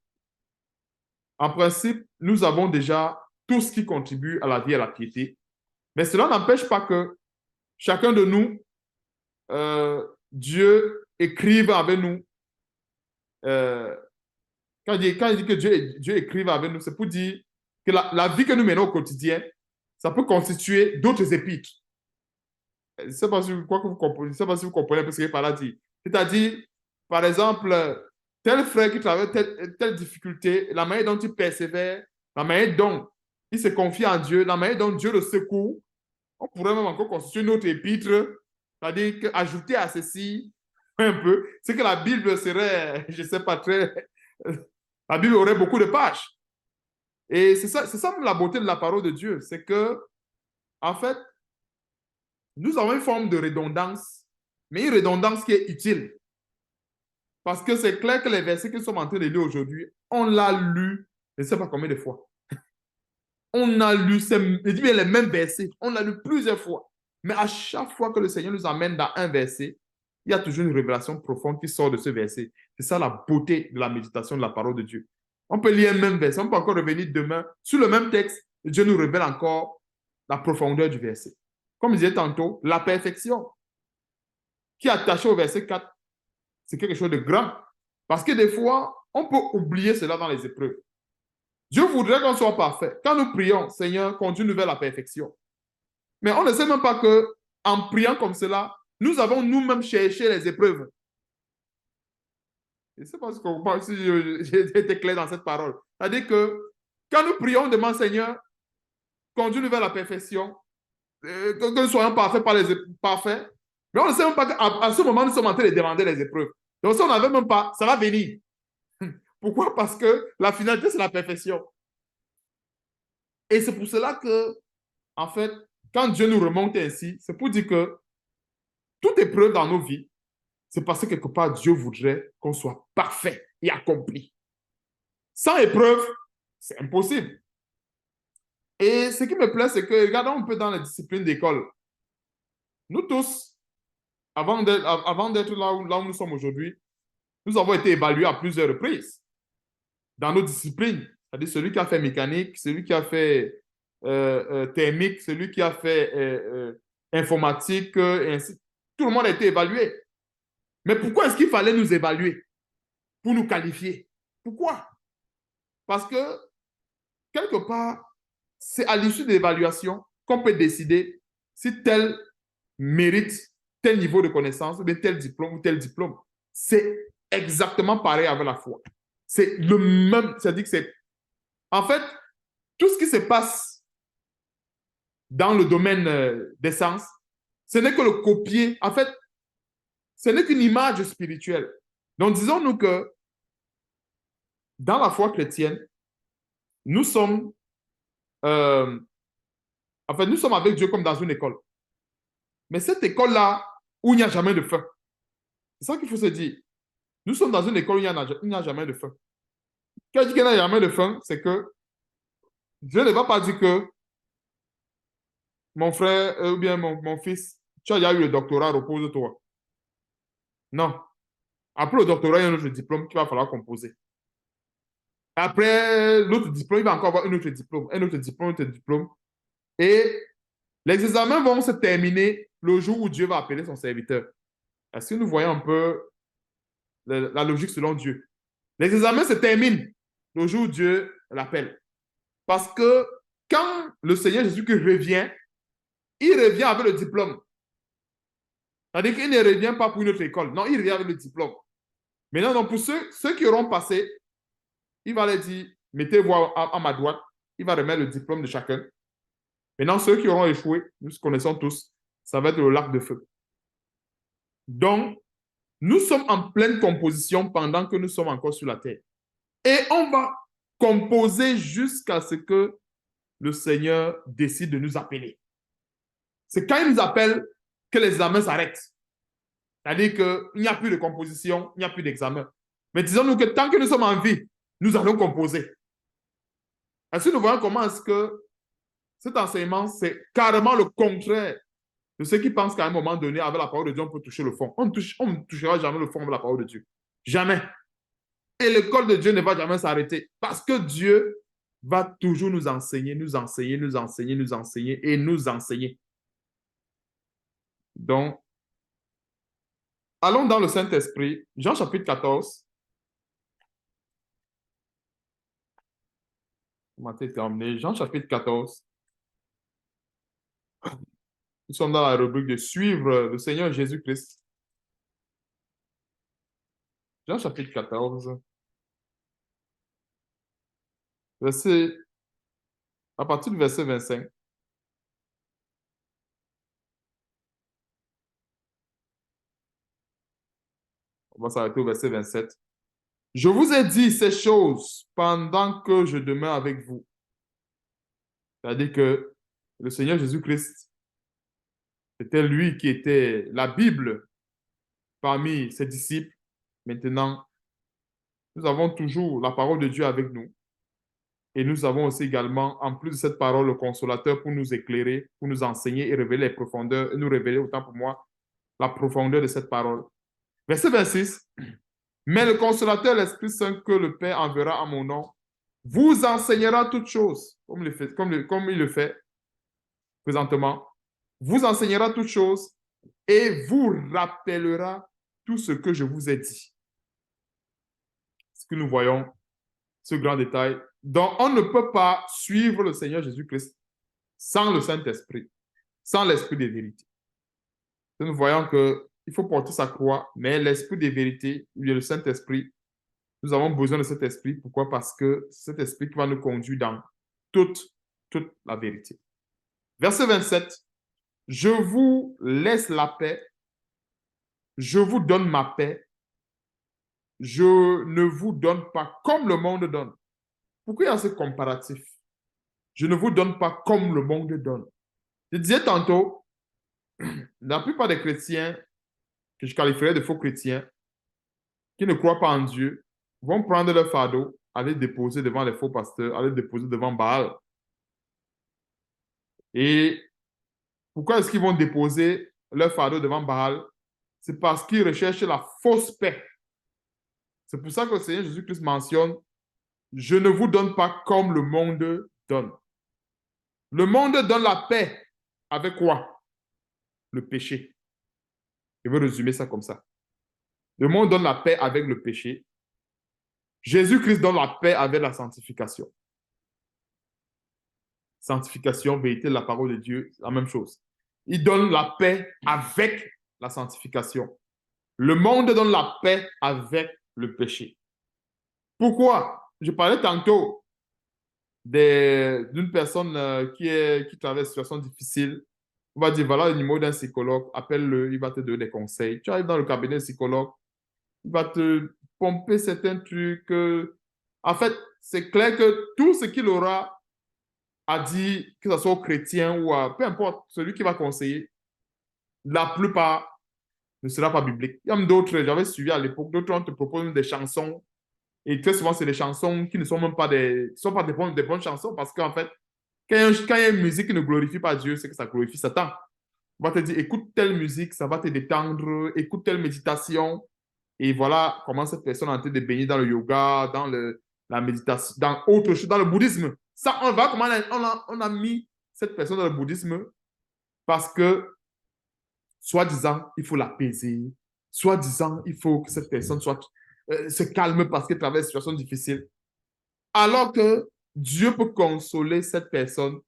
en principe, nous avons déjà tout ce qui contribue à la vie et à la piété. Mais cela n'empêche pas que chacun de nous, Dieu écrive avec nous. Euh, quand il dit que Dieu écrive avec nous, c'est pour dire que la vie que nous menons au quotidien, ça peut constituer d'autres épîtres. Je ne sais pas si vous comprenez, je sais pas si vous comprenez ce que par là dit. C'est-à-dire, par exemple, tel frère qui traverse telle difficulté, la manière dont il persévère, la manière dont il se confie en Dieu, la manière dont Dieu le secoue, on pourrait même encore constituer une autre épître, c'est-à-dire qu'ajouter à ceci un peu, c'est que la Bible serait, je ne sais pas, très... La Bible aurait beaucoup de pages. Et c'est ça même la beauté de la parole de Dieu, c'est que, en fait, nous avons une forme de redondance, mais une redondance qui est utile. Parce que c'est clair que les versets que nous sommes en train de lire aujourd'hui, on l'a lu, je ne sais pas combien de fois. On a lu, je dis bien les mêmes versets, on l'a lu plusieurs fois. Mais à chaque fois que le Seigneur nous amène dans un verset, il y a toujours une révélation profonde qui sort de ce verset. C'est ça la beauté de la méditation de la parole de Dieu. On peut lire un même verset, on peut encore revenir demain sur le même texte. Dieu nous révèle encore la profondeur du verset. Comme je disais tantôt, la perfection qui est attachée au verset 4, c'est quelque chose de grand. Parce que des fois, on peut oublier cela dans les épreuves. Dieu voudrait qu'on soit parfait. Quand nous prions, Seigneur, conduis-nous vers la perfection. Mais on ne sait même pas que, en priant comme cela, nous avons nous-mêmes cherché les épreuves. Je ne sais pas si j'ai été clair dans cette parole. C'est-à-dire que quand nous prions, on demande, Seigneur, conduis-nous vers la perfection, que nous soyons parfaits par les parfaits. Mais on ne sait même pas qu'à ce moment, nous sommes en train de demander les épreuves. Donc, si on n'avait même pas, ça va venir. Pourquoi? Parce que la finalité, c'est la perfection. Et c'est pour cela que, en fait, quand Dieu nous remonte ainsi, c'est pour dire que toute épreuve dans nos vies, c'est parce que quelque part, Dieu voudrait qu'on soit parfait et accompli. Sans épreuve, c'est impossible. Et ce qui me plaît, c'est que, regardons un peu dans les disciplines d'école. Nous tous, avant d'être là où nous sommes aujourd'hui, nous avons été évalués à plusieurs reprises dans nos disciplines. C'est-à-dire celui qui a fait mécanique, celui qui a fait thermique, celui qui a fait informatique, et ainsi. Tout le monde a été évalué. Mais pourquoi est-ce qu'il fallait nous évaluer pour nous qualifier? Pourquoi? Parce que, quelque part, c'est à l'issue de l'évaluation qu'on peut décider si tel mérite tel niveau de connaissance, ou tel diplôme ou tel diplôme. C'est exactement pareil avec la foi. C'est le même, c'est-à-dire que c'est... En fait, tout ce qui se passe dans le domaine des sens, ce n'est que le copier. En fait, ce n'est qu'une image spirituelle. Donc, disons-nous que dans la foi chrétienne, nous sommes, nous sommes avec Dieu comme dans une école. Mais cette école-là, où il n'y a jamais de fin. C'est ça qu'il faut se dire. Nous sommes dans une école où il n'y a jamais de fin. Quand je dis qu'il n'y a jamais de fin, c'est que Dieu ne va pas dire que mon frère ou bien mon fils, tu as déjà eu le doctorat, repose-toi. Non. Après le doctorat, il y a un autre diplôme qu'il va falloir composer. Après l'autre diplôme, il va encore avoir un autre diplôme, un autre diplôme, un autre diplôme. Et les examens vont se terminer le jour où Dieu va appeler son serviteur. Est-ce que nous voyons un peu la logique selon Dieu? Les examens se terminent le jour où Dieu l'appelle. Parce que quand le Seigneur Jésus-Christ revient, il revient avec le diplôme. C'est-à-dire qu'il ne revient pas pour une autre école. Non, il revient avec le diplôme. Maintenant, donc pour ceux qui auront passé, il va leur dire, mettez-vous à ma droite. Il va remettre le diplôme de chacun. Maintenant, ceux qui auront échoué, nous connaissons tous, ça va être le lac de feu. Donc, nous sommes en pleine composition pendant que nous sommes encore sur la terre. Et on va composer jusqu'à ce que le Seigneur décide de nous appeler. C'est quand il nous appelle que les examens s'arrêtent. C'est-à-dire qu'il n'y a plus de composition, il n'y a plus d'examen. Mais disons-nous que tant que nous sommes en vie, nous allons composer. Est-ce que nous voyons comment est-ce que cet enseignement, c'est carrément le contraire de ceux qui pensent qu'à un moment donné, avec la parole de Dieu, on peut toucher le fond. On ne touchera jamais le fond de la parole de Dieu. Jamais. Et l'école de Dieu ne va jamais s'arrêter parce que Dieu va toujours nous enseigner, nous enseigner, nous enseigner, nous enseigner et nous enseigner. Donc, allons dans le Saint-Esprit, Jean chapitre 14. Terminé. Jean chapitre 14. Nous sommes dans la rubrique de suivre le Seigneur Jésus-Christ. Jean chapitre 14. À partir du verset 25. On va s'arrêter au verset 27. Je vous ai dit ces choses pendant que je demeure avec vous. C'est-à-dire que le Seigneur Jésus-Christ, c'était lui qui était la Bible parmi ses disciples. Maintenant, nous avons toujours la parole de Dieu avec nous. Et nous avons aussi également, en plus de cette parole, le consolateur pour nous éclairer, pour nous enseigner et révéler les profondeurs, et nous révéler autant pour moi la profondeur de cette parole. Verset 26. Mais le consolateur, l'Esprit Saint que le Père enverra en mon nom, vous enseignera toutes choses, comme il le fait présentement, vous enseignera toutes choses et vous rappellera tout ce que je vous ai dit. Ce que nous voyons, ce grand détail. Donc, on ne peut pas suivre le Seigneur Jésus-Christ sans le Saint-Esprit, sans l'Esprit de vérité. Nous voyons qu'il faut porter sa croix, mais l'Esprit de vérité, le Saint-Esprit, nous avons besoin de cet esprit. Pourquoi? Parce que c'est cet esprit qui va nous conduire dans toute la vérité. Verset 27. Je vous laisse la paix. Je vous donne ma paix. Je ne vous donne pas comme le monde donne. Pourquoi il y a ce comparatif? Je ne vous donne pas comme le monde donne. Je disais tantôt, la plupart des chrétiens, que je qualifierais de faux chrétiens, qui ne croient pas en Dieu, vont prendre leur fardeau, aller déposer devant les faux pasteurs, aller déposer devant Baal. Et pourquoi est-ce qu'ils vont déposer leur fardeau devant Baal? C'est parce qu'ils recherchent la fausse paix. C'est pour ça que le Seigneur Jésus-Christ mentionne « Je ne vous donne pas comme le monde donne ». Le monde donne la paix avec quoi? Le péché. Je veux résumer ça comme ça. Le monde donne la paix avec le péché. Jésus-Christ donne la paix avec la sanctification. Sanctification, vérité de la parole de Dieu, la même chose. Il donne la paix avec la sanctification. Le monde donne la paix avec le péché. Pourquoi? Je parlais tantôt d'une personne qui traverse une situation difficile. On va dire, voilà le numéro d'un psychologue, appelle-le, il va te donner des conseils. Tu arrives dans le cabinet d'un psychologue, il va te pomper certains trucs. En fait, c'est clair que tout ce qu'il aura à dire, que ce soit aux chrétiens ou à peu importe, celui qui va conseiller, la plupart ne sera pas biblique. Il y a même d'autres, j'avais suivi à l'époque, d'autres on te propose des chansons. Et très souvent, c'est des chansons qui ne sont même pas des bonnes chansons parce qu'en fait, quand il y a une musique qui ne glorifie pas Dieu, c'est que ça glorifie Satan. On va te dire, écoute telle musique, ça va te détendre, écoute telle méditation. Et voilà comment cette personne est en train de baigner dans le yoga, dans la méditation, dans autre chose, dans le bouddhisme. Ça, on va comment on a mis cette personne dans le bouddhisme parce que, soi-disant, il faut l'apaiser. Soi-disant, il faut que cette personne se calme parce qu'elle traverse une situation difficile. Alors que Dieu peut consoler cette personne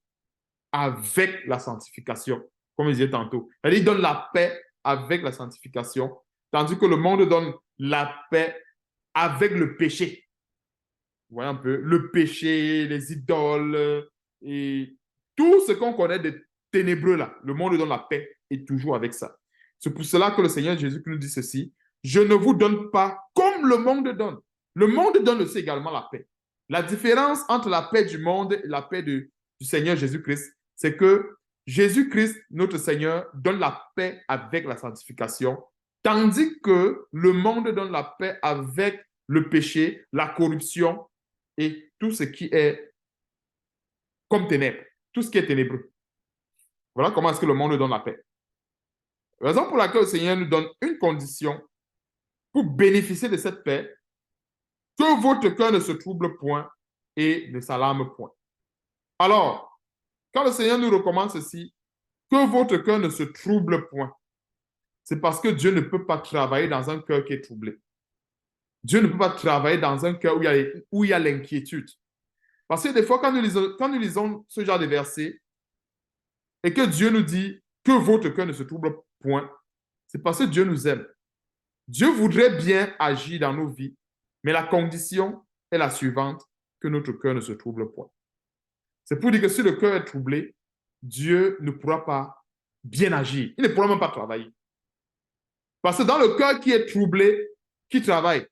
avec la sanctification, comme je disais tantôt. Il donne la paix avec la sanctification, tandis que le monde donne la paix avec le péché. Vous voyez un peu, le péché, les idoles, et tout ce qu'on connaît de ténébreux là, le monde donne la paix et toujours avec ça. C'est pour cela que le Seigneur Jésus nous dit ceci, je ne vous donne pas comme le monde donne. Le monde donne aussi également la paix. La différence entre la paix du monde et la paix du Seigneur Jésus-Christ, c'est que Jésus-Christ, notre Seigneur, donne la paix avec la sanctification, tandis que le monde donne la paix avec le péché, la corruption et tout ce qui est comme ténèbres, tout ce qui est ténébreux. Voilà comment est-ce que le monde donne la paix. Raison pour laquelle le Seigneur nous donne une condition pour bénéficier de cette paix, que votre cœur ne se trouble point et ne s'alarme point. Alors, quand le Seigneur nous recommande ceci, que votre cœur ne se trouble point, c'est parce que Dieu ne peut pas travailler dans un cœur qui est troublé. Dieu ne peut pas travailler dans un cœur où il y a l'inquiétude. Parce que des fois, quand nous lisons ce genre de versets et que Dieu nous dit que votre cœur ne se trouble point, c'est parce que Dieu nous aime. Dieu voudrait bien agir dans nos vies, mais la condition est la suivante, que notre cœur ne se trouble point. C'est pour dire que si le cœur est troublé, Dieu ne pourra pas bien agir. Il ne pourra même pas travailler. Parce que dans le cœur qui est troublé, qui travaille?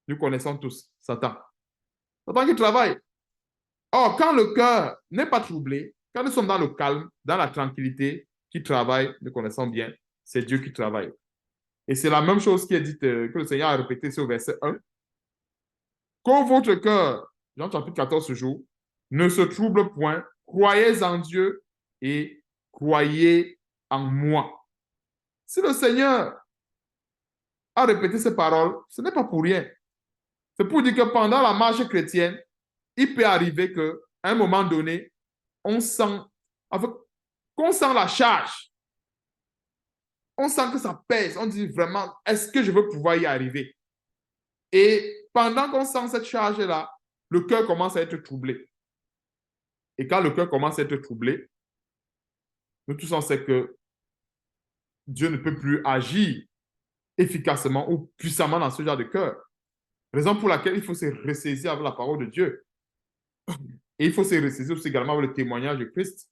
Nous connaissons tous Satan. Satan qui travaille. Or, quand le cœur n'est pas troublé, quand nous sommes dans le calme, dans la tranquillité, qui travaille, nous connaissons bien, c'est Dieu qui travaille. Et c'est la même chose qui est dite, que le Seigneur a répété ici au verset 1. Quand votre cœur, Jean chapitre 14 ce jour, ne se trouble point, croyez en Dieu et croyez en moi. Si le Seigneur a répété ces paroles, ce n'est pas pour rien. C'est pour dire que pendant la marche chrétienne, il peut arriver qu'à un moment donné, on sent, enfin, qu'on sent la charge. On sent que ça pèse. On dit vraiment, est-ce que je veux pouvoir y arriver? Et pendant qu'on sent cette charge-là, le cœur commence à être troublé. Et quand le cœur commence à être troublé, nous tous on sait que Dieu ne peut plus agir efficacement ou puissamment dans ce genre de cœur. Raison pour laquelle il faut se ressaisir avec la parole de Dieu. Et il faut se ressaisir aussi également avec le témoignage de Christ.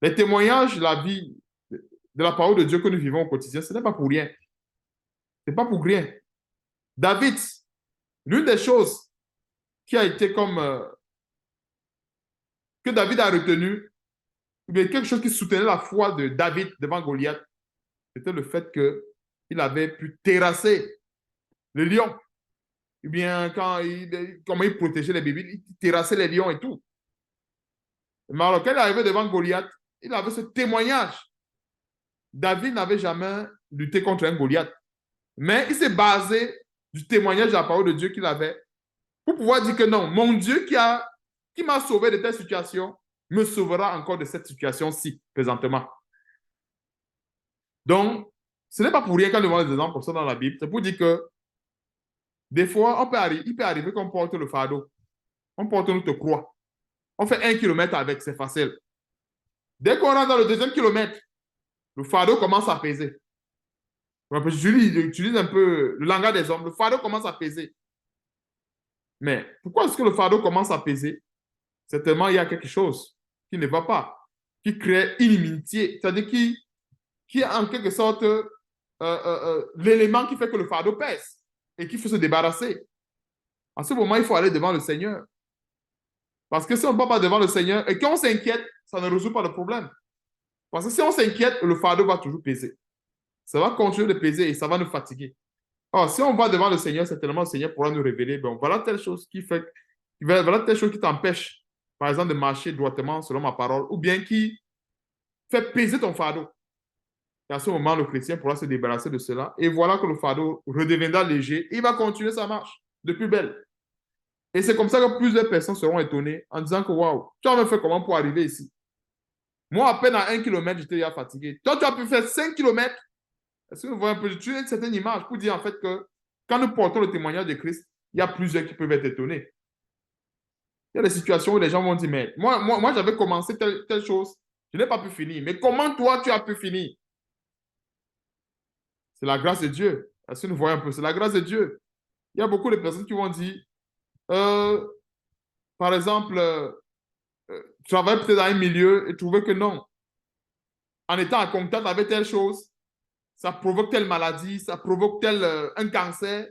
Les témoignages de la vie, de la parole de Dieu que nous vivons au quotidien, ce n'est pas pour rien. Ce n'est pas pour rien. David, l'une des choses qui a été comme que David a retenu, mais quelque chose qui soutenait la foi de David devant Goliath, c'était le fait qu'il avait pu terrasser le lion. Eh bien, comment il protégeait les bébés, il terrassait les lions et tout. Mais alors, quand il est arrivé devant Goliath, il avait ce témoignage. David n'avait jamais lutté contre un Goliath. Mais il s'est basé du témoignage de la parole de Dieu qu'il avait pour pouvoir dire que non, mon Dieu qui m'a sauvé de telle situation me sauvera encore de cette situation-ci, présentement. Donc, ce n'est pas pour rien quand nous voyons des exemples comme ça dans la Bible. C'est pour dire que des fois, il peut arriver qu'on porte le fardeau. On porte notre croix. On fait 1 kilomètre avec, c'est facile. Dès qu'on rentre dans le deuxième kilomètre, le fardeau commence à peser. J'utilise un peu le langage des hommes. Le fardeau commence à peser. Mais pourquoi est-ce que le fardeau commence à peser? C'est tellement il y a quelque chose qui ne va pas, qui crée inimitié, c'est-à-dire qui est en quelque sorte l'élément qui fait que le fardeau pèse et qu'il faut se débarrasser. À ce moment, il faut aller devant le Seigneur. Parce que si on ne va pas devant le Seigneur et qu'on s'inquiète, ça ne résout pas le problème. Parce que si on s'inquiète, le fardeau va toujours peser. Ça va continuer de peser et ça va nous fatiguer. Or, si on va devant le Seigneur, certainement le Seigneur pourra nous révéler, bon, voilà telle chose voilà telle chose qui t'empêche, par exemple, de marcher droitement selon ma parole, ou bien qui fait peser ton fardeau. Et à ce moment, le chrétien pourra se débarrasser de cela. Et voilà que le fardeau redeviendra léger. Et il va continuer sa marche de plus belle. Et c'est comme ça que plusieurs personnes seront étonnées en disant que waouh, tu as fait comment pour arriver ici? Moi, à peine à 1 kilomètre, j'étais déjà fatigué. Toi, tu as pu faire 5 kilomètres. Est-ce que vous voyez un peu? Tu as une certaine image pour dire en fait que quand nous portons le témoignage de Christ, il y a plusieurs qui peuvent être étonnés. Il y a des situations où les gens vont dire, mais moi j'avais commencé telle chose, je n'ai pas pu finir. Mais comment toi, tu as pu finir? C'est la grâce de Dieu. Est-ce que nous voyons un peu? C'est la grâce de Dieu. Il y a beaucoup de personnes qui vont dire, euh, par exemple, travailler peut-être dans un milieu et trouver que non. En étant en contact avec telle chose, ça provoque telle maladie, ça provoque un cancer.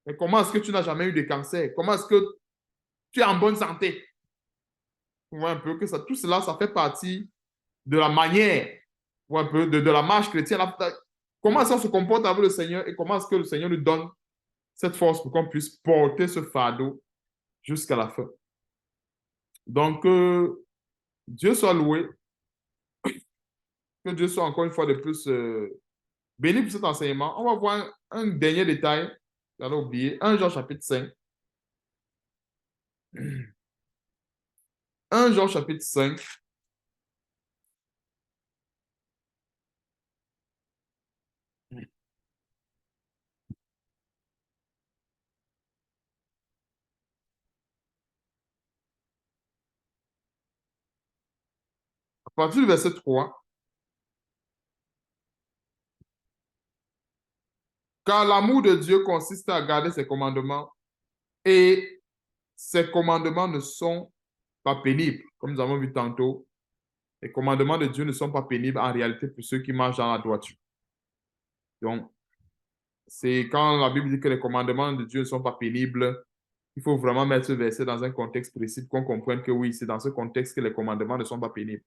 Mais comment est-ce que tu n'as jamais eu de cancer? Comment est-ce que tu es en bonne santé? Vous voyez un peu que ça, tout cela, ça fait partie de la manière, ou un peu de la marche chrétienne. Comment est-ce qu'on se comporte avec le Seigneur et comment est-ce que le Seigneur nous donne cette force pour qu'on puisse porter ce fardeau jusqu'à la fin. Donc, Dieu soit loué, que Dieu soit encore une fois de plus béni pour cet enseignement. On va voir un dernier détail, j'avais oublié, 1 Jean chapitre 5. 1 Jean chapitre 5. À partir du verset 3. Car l'amour de Dieu consiste à garder ses commandements et ses commandements ne sont pas pénibles. Comme nous avons vu tantôt, les commandements de Dieu ne sont pas pénibles en réalité pour ceux qui marchent dans la droiture. Donc, c'est quand la Bible dit que les commandements de Dieu ne sont pas pénibles, il faut vraiment mettre ce verset dans un contexte précis pour qu'on comprenne que oui, c'est dans ce contexte que les commandements ne sont pas pénibles.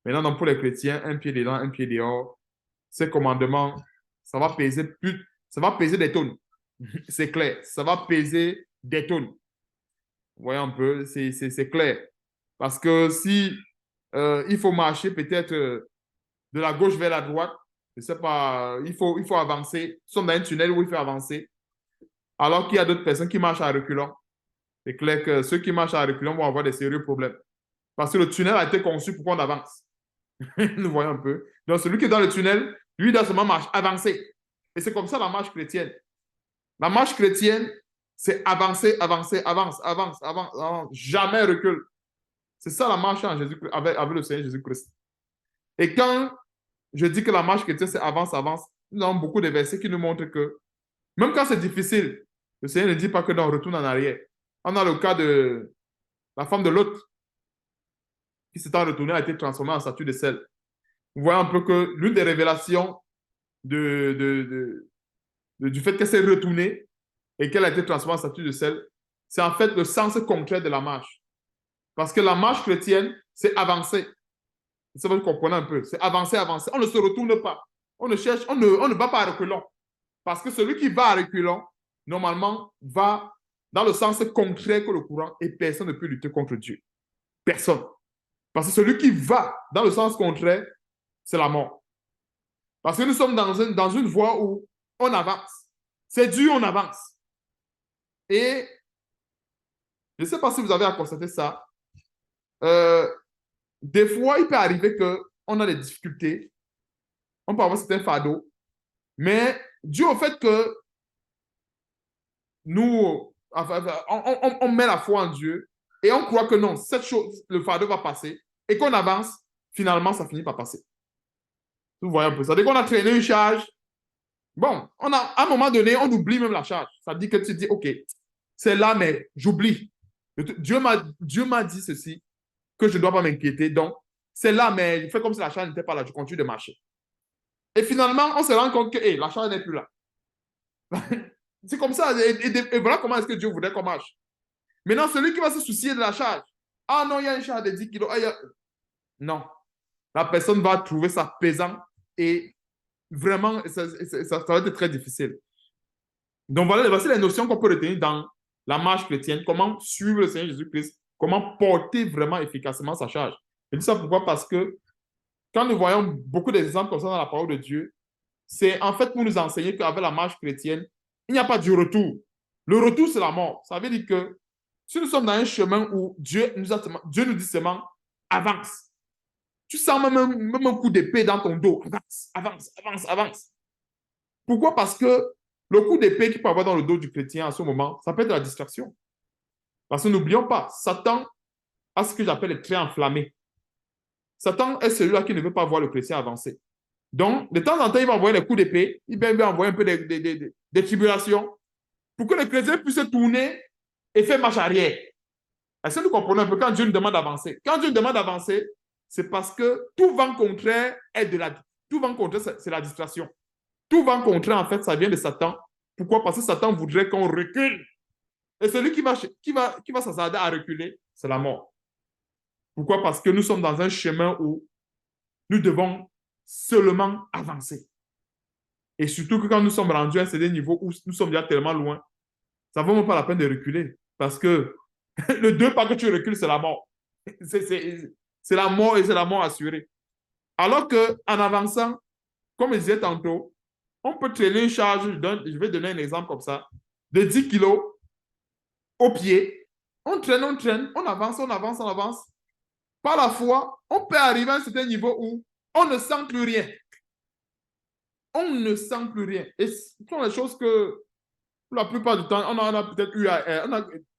Maintenant, pour les chrétiens, un pied dedans, un pied dehors, ces commandements ça va peser plus, ça va peser des tonnes. C'est clair, ça va peser des tonnes. Vous voyez un peu, c'est clair. Parce que si il faut marcher peut-être de la gauche vers la droite, je ne sais pas, il faut avancer. Nous sommes dans un tunnel où il faut avancer, alors qu'il y a d'autres personnes qui marchent à reculons. C'est clair que ceux qui marchent à reculons vont avoir des sérieux problèmes. Parce que le tunnel a été conçu pour qu'on avance. Nous voyons un peu. Donc, celui qui est dans le tunnel, lui, doit seulement avancer. Et c'est comme ça la marche chrétienne. La marche chrétienne, c'est avancer, avancer, avance, avance, avance, avance. Jamais recul. C'est ça la marche en Jésus, avec le Seigneur Jésus-Christ. Et quand je dis que la marche chrétienne, c'est avance, avance, nous avons beaucoup de versets qui nous montrent que même quand c'est difficile, le Seigneur ne dit pas que non, on retourne en arrière. On a le cas de la femme de Lot qui s'étant retournée a été transformée en statue de sel. Vous voyez un peu que l'une des révélations du fait qu'elle s'est retournée et qu'elle a été transformée en statue de sel, c'est en fait le sens concret de la marche. Parce que la marche chrétienne, c'est avancer. Ça vous comprenez un peu. C'est avancer, avancer. On ne se retourne pas. On ne cherche, on ne va pas à reculons. Parce que celui qui va à reculons, normalement, va dans le sens concret que le courant et personne ne peut lutter contre Dieu. Personne. Parce que celui qui va dans le sens contraire, c'est la mort. Parce que nous sommes dans une voie où on avance. C'est Dieu, on avance. Et je ne sais pas si vous avez à constater ça. Des fois, il peut arriver qu'on a des difficultés. On peut avoir certains fardeaux. Mais dû au fait que nous, on met la foi en Dieu et on croit que non, cette chose, le fardeau va passer et qu'on avance, finalement, ça finit par passer. Vous voyez un peu ça. Dès qu'on a traîné une charge, bon, à un moment donné, on oublie même la charge. Ça dit que tu dis, OK, c'est là, mais j'oublie. Dieu m'a dit ceci, que je ne dois pas m'inquiéter. Donc, c'est là, mais je fais comme si la charge n'était pas là. Je continue de marcher. Et finalement, on se rend compte que hey, la charge n'est plus là. C'est comme ça. Et voilà comment est-ce que Dieu voudrait qu'on marche. Maintenant, celui qui va se soucier de la charge, ah non, il y a une charge de 10 kilos. Non. La personne va trouver ça pesant et vraiment, ça va être très difficile. Donc voilà, voici les notions qu'on peut retenir dans la marche chrétienne. Comment suivre le Seigneur Jésus-Christ, comment porter vraiment efficacement sa charge. Je dis ça pourquoi? Parce que quand nous voyons beaucoup d'exemples comme ça dans la parole de Dieu, c'est en fait pour nous enseigner qu'avec la marche chrétienne, il n'y a pas du retour. Le retour, c'est la mort. Ça veut dire que si nous sommes dans un chemin où Dieu nous dit seulement avance, tu sens même un coup d'épée dans ton dos. Avance, avance, avance, avance. Pourquoi? Parce que le coup d'épée qu'il peut avoir dans le dos du chrétien à ce moment, ça peut être la distraction. Parce que n'oublions pas, Satan a ce que j'appelle les traits enflammés. Satan est celui-là qui ne veut pas voir le chrétien avancer. Donc, de temps en temps, il va envoyer les coups d'épée, il va envoyer un peu des tribulations pour que le chrétien puisse se tourner et faire marche arrière. Est-ce que nous comprenons un peu quand Dieu nous demande d'avancer? Quand Dieu nous demande d'avancer, c'est parce que tout vent contraire tout vent contraire, c'est la distraction. Tout vent contraire, en fait, ça vient de Satan. Pourquoi? Parce que Satan voudrait qu'on recule. Et celui qui va s'hasarder à reculer, c'est la mort. Pourquoi? Parce que nous sommes dans un chemin où nous devons seulement avancer. Et surtout que quand nous sommes rendus à des niveaux où nous sommes déjà tellement loin, ça ne vaut même pas la peine de reculer. Parce que le deux pas que tu recules, c'est la mort. C'est la mort et c'est la mort assurée. Alors qu'en avançant, comme je disais tantôt, on peut traîner une charge, je vais donner un exemple comme ça, de 10 kilos au pied. On traîne, on avance, on avance, on avance. Par la foi, on peut arriver à un certain niveau où on ne sent plus rien. On ne sent plus rien. Et ce sont les choses que, pour la plupart du temps, on a peut-être eu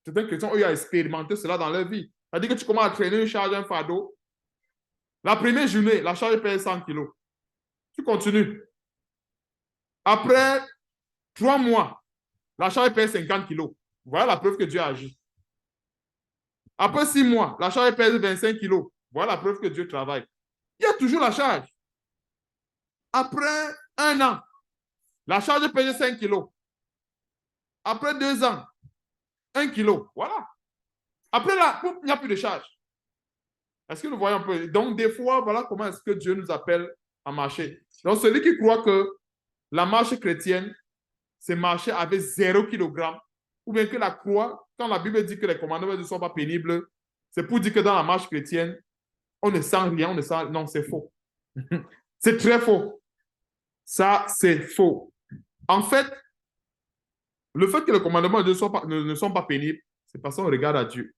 certaines chrétiens ont eu à expérimenter cela dans leur vie. C'est-à-dire que tu commences à traîner une charge, un fardeau. La première journée, la charge pèse 100 kilos. Tu continues. Après 3 mois, la charge pèse 50 kilos. Voilà la preuve que Dieu a agi. Après 6 mois, la charge pèse 25 kilos. Voilà la preuve que Dieu travaille. Il y a toujours la charge. Après 1 an, la charge pèse 5 kilos. Après 2 ans, 1 kilo. Voilà. Après là, il n'y a plus de charge. Est-ce que nous voyons un peu? Donc, des fois, voilà comment est-ce que Dieu nous appelle à marcher. Donc, celui qui croit que la marche chrétienne, c'est marcher avec 0 kg, ou bien que la croix, quand la Bible dit que les commandements ne sont pas pénibles, c'est pour dire que dans la marche chrétienne, on ne sent rien, on ne sent... Non, c'est faux. C'est très faux. Ça, c'est faux. En fait, le fait que les commandements ne sont pas pénibles, c'est parce qu'on regarde à Dieu.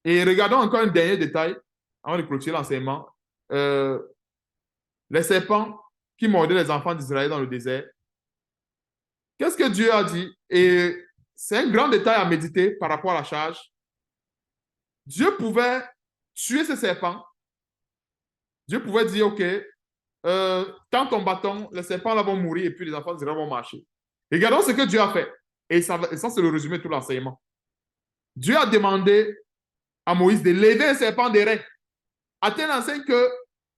Et regardons encore un dernier détail, avant de clôturer l'enseignement. Les serpents qui mordaient les enfants d'Israël dans le désert. Qu'est-ce que Dieu a dit? Et c'est un grand détail à méditer par rapport à la charge. Dieu pouvait tuer ces serpents. Dieu pouvait dire, OK, quand ton bâton, les serpents là vont mourir et puis les enfants d'Israël vont marcher. Regardons ce que Dieu a fait. Et ça c'est le résumé de tout l'enseignement. Dieu a demandé à Moïse de lever un serpent des reins, à tel enseigne que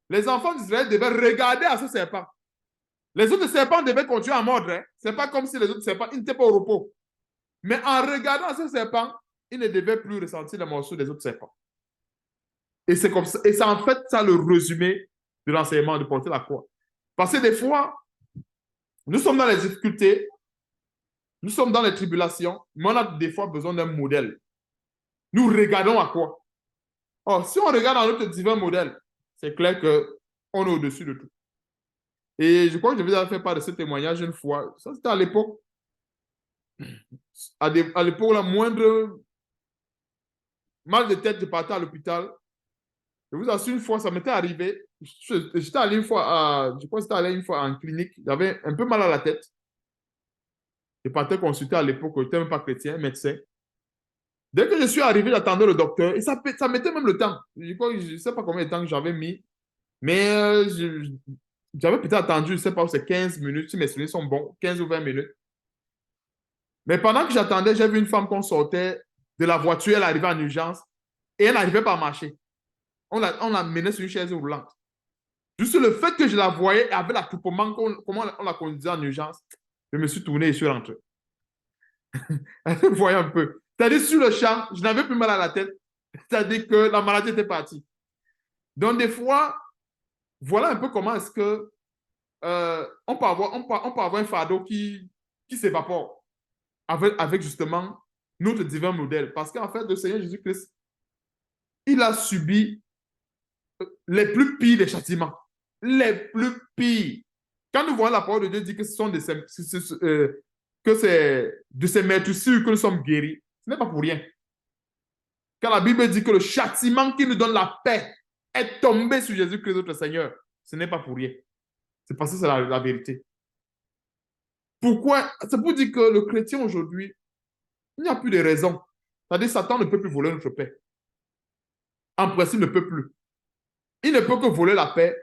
les enfants d'Israël devaient regarder à ce serpent. Les autres serpents devaient continuer à mordre. Hein. Ce n'est pas comme si les autres serpents n'étaient pas au repos. Mais en regardant à ce serpent, ils ne devaient plus ressentir les morsures des autres serpents. Et c'est comme ça. Et c'est en fait ça le résumé de l'enseignement de porter la croix. Parce que des fois, nous sommes dans les difficultés, nous sommes dans les tribulations, mais on a des fois besoin d'un modèle. Nous regardons à quoi? Or, si on regarde à notre divin modèle, c'est clair qu'on est au-dessus de tout. Et je crois que je vous avais fait part de ce témoignage une fois. Ça, c'était à l'époque. À l'époque, la moindre mal de tête, je partais à l'hôpital. Je vous assure, une fois, ça m'était arrivé. J'étais allé une fois je crois que j'étais allé une fois en clinique. J'avais un peu mal à la tête. Je partais consulter à l'époque, je n'étais même pas chrétien, médecin. Dès que je suis arrivé, j'attendais le docteur. Et ça mettait même le temps. Je ne sais pas combien de temps que j'avais mis. Mais j'avais peut-être attendu, je ne sais pas, c'est 15 minutes. Si mes souvenirs sont bons, 15 ou 20 minutes. Mais pendant que j'attendais, j'ai vu une femme qu'on sortait de la voiture. Elle arrivait en urgence. Et elle n'arrivait pas à marcher. On l'a menée sur une chaise roulante. Juste le fait que je la voyais avec l'attroupement, comment on la conduisait en urgence, je me suis tourné et je suis rentré. Elle voyait un peu. C'est-à-dire, sur le champ, je n'avais plus mal à la tête. C'est-à-dire que la maladie était partie. Donc, des fois, voilà un peu comment est-ce que on peut avoir un fardeau qui s'évapore avec justement notre divin modèle. Parce qu'en fait, le Seigneur Jésus-Christ, il a subi les plus pires des châtiments. Les plus pires. Quand nous voyons la parole de Dieu dire que ce sont que c'est de ces meurtrissures que nous sommes guéris, ce n'est pas pour rien. Quand la Bible dit que le châtiment qui nous donne la paix est tombé sur Jésus-Christ notre Seigneur, ce n'est pas pour rien. C'est parce que c'est la vérité. Pourquoi? C'est pour dire que le chrétien aujourd'hui, il n'y a plus de raison. C'est-à-dire Satan ne peut plus voler notre paix. En principe, il ne peut plus. Il ne peut que voler la paix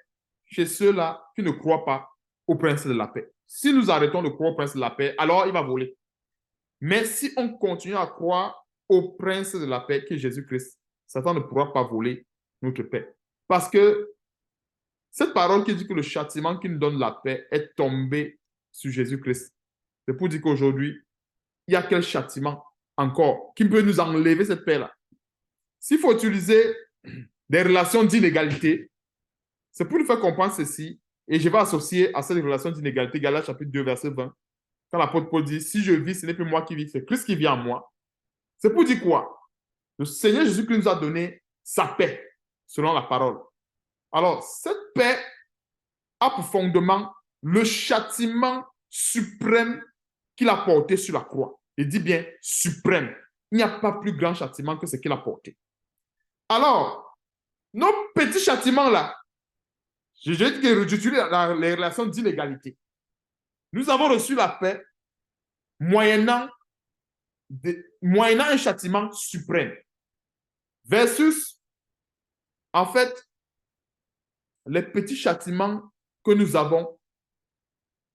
chez ceux-là qui ne croient pas au prince de la paix. Si nous arrêtons de croire au prince de la paix, alors il va voler. Mais si on continue à croire au prince de la paix, qui est Jésus-Christ, Satan ne pourra pas voler notre paix. Parce que cette parole qui dit que le châtiment qui nous donne la paix est tombé sur Jésus-Christ, c'est pour dire qu'aujourd'hui, il y a quel châtiment encore qui peut nous enlever cette paix-là? S'il faut utiliser des relations d'inégalité, c'est pour nous faire comprendre ceci, et je vais associer à cette relation d'inégalité Galates chapitre 2, verset 20, quand l'apôtre Paul dit, si je vis, ce n'est plus moi qui vis, c'est Christ qui vit en moi. C'est pour dire quoi? Le Seigneur Jésus-Christ nous a donné sa paix, selon la parole. Alors, cette paix a pour fondement le châtiment suprême qu'il a porté sur la croix. Il dit bien suprême. Il n'y a pas plus grand châtiment que ce qu'il a porté. Alors, nos petits châtiments-là, je dis que j'utilise les relations d'inégalité. Nous avons reçu la paix moyennant un châtiment suprême. Versus, en fait, les petits châtiments que nous avons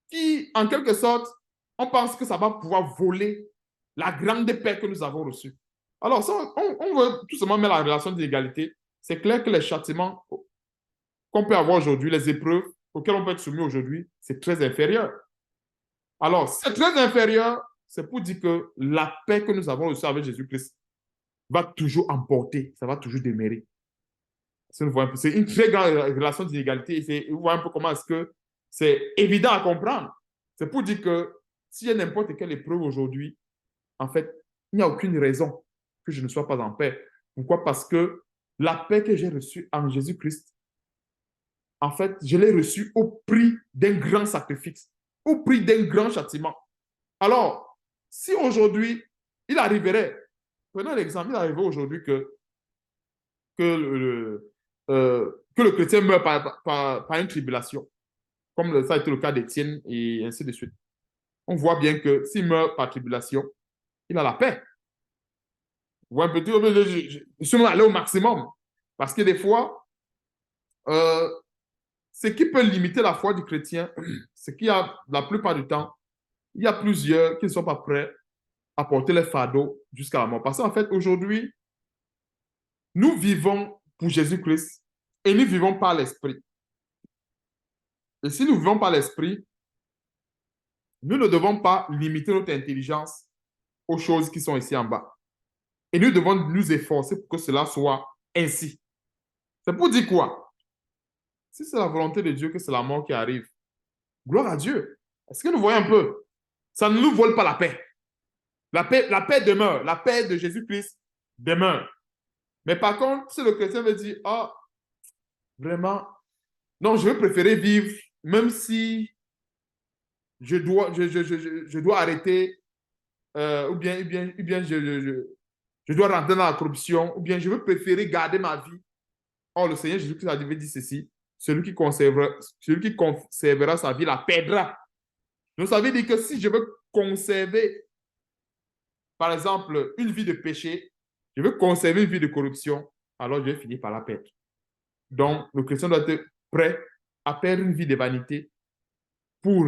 qui, en quelque sorte, on pense que ça va pouvoir voler la grande paix que nous avons reçue. Alors, ça, on veut tout simplement mettre la relation d'inégalité. C'est clair que les châtiments qu'on peut avoir aujourd'hui, les épreuves auxquelles on peut être soumis aujourd'hui, c'est très inférieur. Alors, c'est très inférieur, c'est pour dire que la paix que nous avons reçue avec Jésus-Christ va toujours emporter, ça va toujours demeurer. C'est une très grande relation d'inégalité. Vous voyez un peu comment est-ce que c'est évident à comprendre. C'est pour dire que s'il y a n'importe quelle épreuve aujourd'hui, en fait, il n'y a aucune raison que je ne sois pas en paix. Pourquoi? Parce que la paix que j'ai reçue en Jésus-Christ, en fait, je l'ai reçue au prix d'un grand sacrifice, au prix d'un grand châtiment. Alors, si aujourd'hui, il arriverait, prenons l'exemple, il arriverait aujourd'hui que le chrétien meurt par une tribulation, comme ça a été le cas d'Étienne et ainsi de suite. On voit bien que s'il meurt par tribulation, il a la paix. Ou un petit, je suis allé au maximum. Parce que des fois, euh, ce qui peut limiter la foi du chrétien, c'est qu'il y a, la plupart du temps, il y a plusieurs qui ne sont pas prêts à porter les fardeaux jusqu'à la mort. Parce qu'en fait, aujourd'hui, nous vivons pour Jésus-Christ et nous vivons par l'Esprit. Et si nous vivons par l'Esprit, nous ne devons pas limiter notre intelligence aux choses qui sont ici en bas. Et nous devons nous efforcer pour que cela soit ainsi. C'est pour dire quoi? Si c'est la volonté de Dieu que c'est la mort qui arrive, gloire à Dieu. Est-ce que nous voyons un peu? Ça ne nous vole pas la paix. La paix demeure. La paix de Jésus-Christ demeure. Mais par contre, si le chrétien veut dire, ah, vraiment, non, je vais préférer vivre, même si je dois arrêter, ou bien je dois rentrer dans la corruption, ou bien je veux préférer garder ma vie. Or, le Seigneur Jésus-Christ avait dit ceci, celui qui conservera sa vie la perdra. Donc, ça veut dire que si je veux conserver, par exemple, une vie de péché, je veux conserver une vie de corruption, alors je vais finir par la perdre. Donc, le chrétien doit être prêt à perdre une vie de vanité pour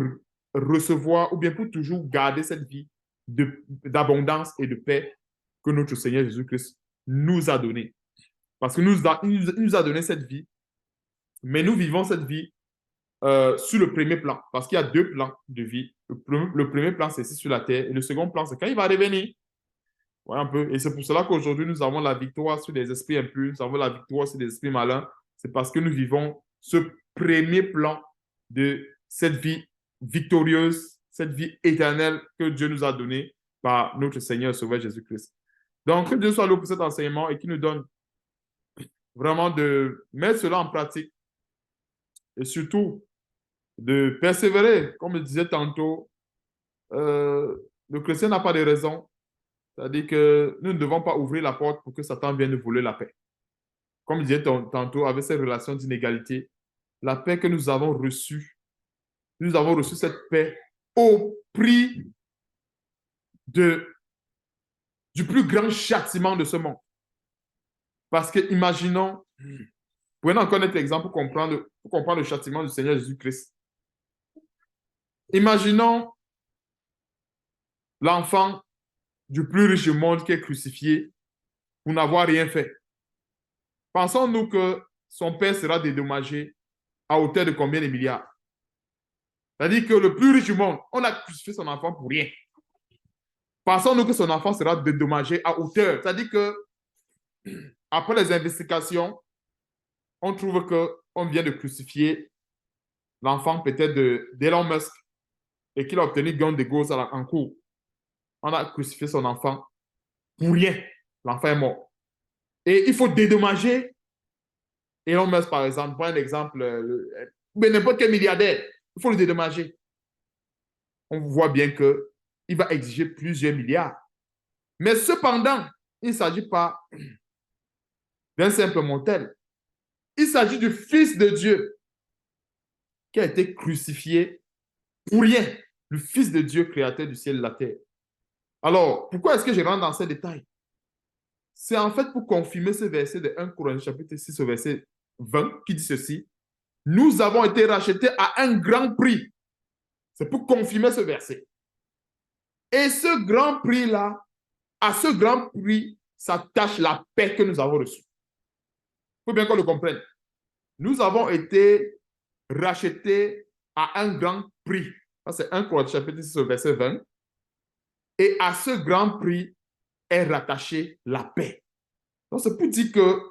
recevoir ou bien pour toujours garder cette vie d'abondance et de paix que notre Seigneur Jésus-Christ nous a donnée. Parce que il nous a donné cette vie, mais nous vivons cette vie sur le premier plan. Parce qu'il y a deux plans de vie. Le premier plan, c'est ici sur la terre. Et le second plan, c'est quand il va revenir. Ouais, un peu. Et c'est pour cela qu'aujourd'hui, nous avons la victoire sur des esprits impurs, nous avons la victoire sur des esprits malins. C'est parce que nous vivons ce premier plan de cette vie victorieuse, cette vie éternelle que Dieu nous a donnée par notre Seigneur et Sauveur Jésus-Christ. Donc, que Dieu soit loué pour cet enseignement et qu'il nous donne vraiment de mettre cela en pratique et surtout de persévérer. Comme je disais tantôt, le chrétien n'a pas de raison. C'est-à-dire que nous ne devons pas ouvrir la porte pour que Satan vienne nous voler la paix. Comme je disais tantôt, avec ces relations d'inégalité, la paix que nous avons reçu cette paix au prix du plus grand châtiment de ce monde. Parce que imaginons, prenons encore notre exemple pour comprendre le châtiment du Seigneur Jésus-Christ. Imaginons l'enfant du plus riche du monde qui est crucifié pour n'avoir rien fait. Pensons-nous que son père sera dédommagé à hauteur de combien de milliards? C'est-à-dire que le plus riche du monde, on a crucifié son enfant pour rien. Pensons-nous que son enfant sera dédommagé à hauteur. C'est-à-dire que après les investigations, on trouve qu'on vient de crucifier l'enfant peut-être d'Elon Musk et qu'il a obtenu gain de cause en cours. On a crucifié son enfant pour rien. L'enfant est mort. Et il faut dédommager Elon Musk, par exemple. Prends un exemple, n'importe quel milliardaire. Il faut le dédommager. On voit bien qu'il va exiger plusieurs milliards. Mais cependant, il ne s'agit pas d'un simple mortel. Il s'agit du Fils de Dieu qui a été crucifié pour rien. Le Fils de Dieu, créateur du ciel et de la terre. Alors, pourquoi est-ce que je rentre dans ces détails? C'est en fait pour confirmer ce verset de 1 Corinthiens chapitre 6, au verset 20, qui dit ceci. Nous avons été rachetés à un grand prix. C'est pour confirmer ce verset. Et ce grand prix-là, à ce grand prix, s'attache la paix que nous avons reçue. Il faut bien qu'on le comprenne. Nous avons été rachetés à un grand prix. Ça, c'est 1 Corinthiens chapitre 6, verset 20. Et à ce grand prix est rattachée la paix. Donc, c'est pour dire que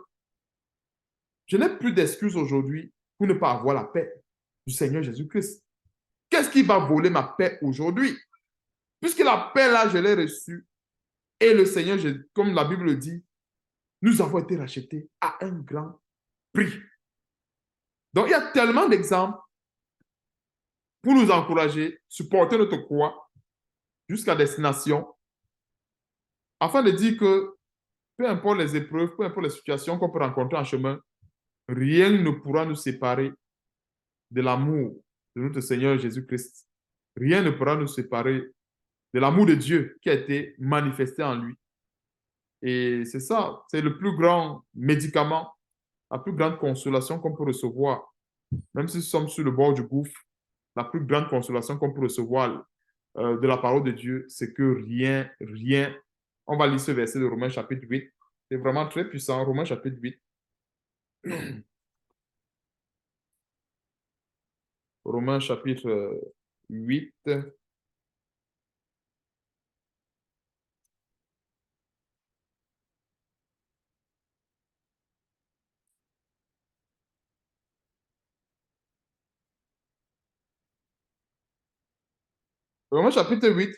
je n'ai plus d'excuses aujourd'hui pour ne pas avoir la paix du Seigneur Jésus-Christ. qu'est-ce qui va voler ma paix aujourd'hui? Puisque la paix, là, je l'ai reçue. Et le Seigneur, comme la Bible le dit, nous avons été rachetés à un grand prix. Donc, il y a tellement d'exemples pour nous encourager, supporter notre croix jusqu'à destination, afin de dire que peu importe les épreuves, peu importe les situations qu'on peut rencontrer en chemin, rien ne pourra nous séparer de l'amour de notre Seigneur Jésus-Christ. Rien ne pourra nous séparer de l'amour de Dieu qui a été manifesté en lui. Et c'est ça, c'est le plus grand médicament, la plus grande consolation qu'on peut recevoir. Même si nous sommes sur le bord du gouffre, la plus grande consolation qu'on peut recevoir de la parole de Dieu, c'est que rien. On va lire ce verset de Romains chapitre 8. C'est vraiment très puissant. Romains chapitre 8. Romains chapitre 8. Romains chapitre 8,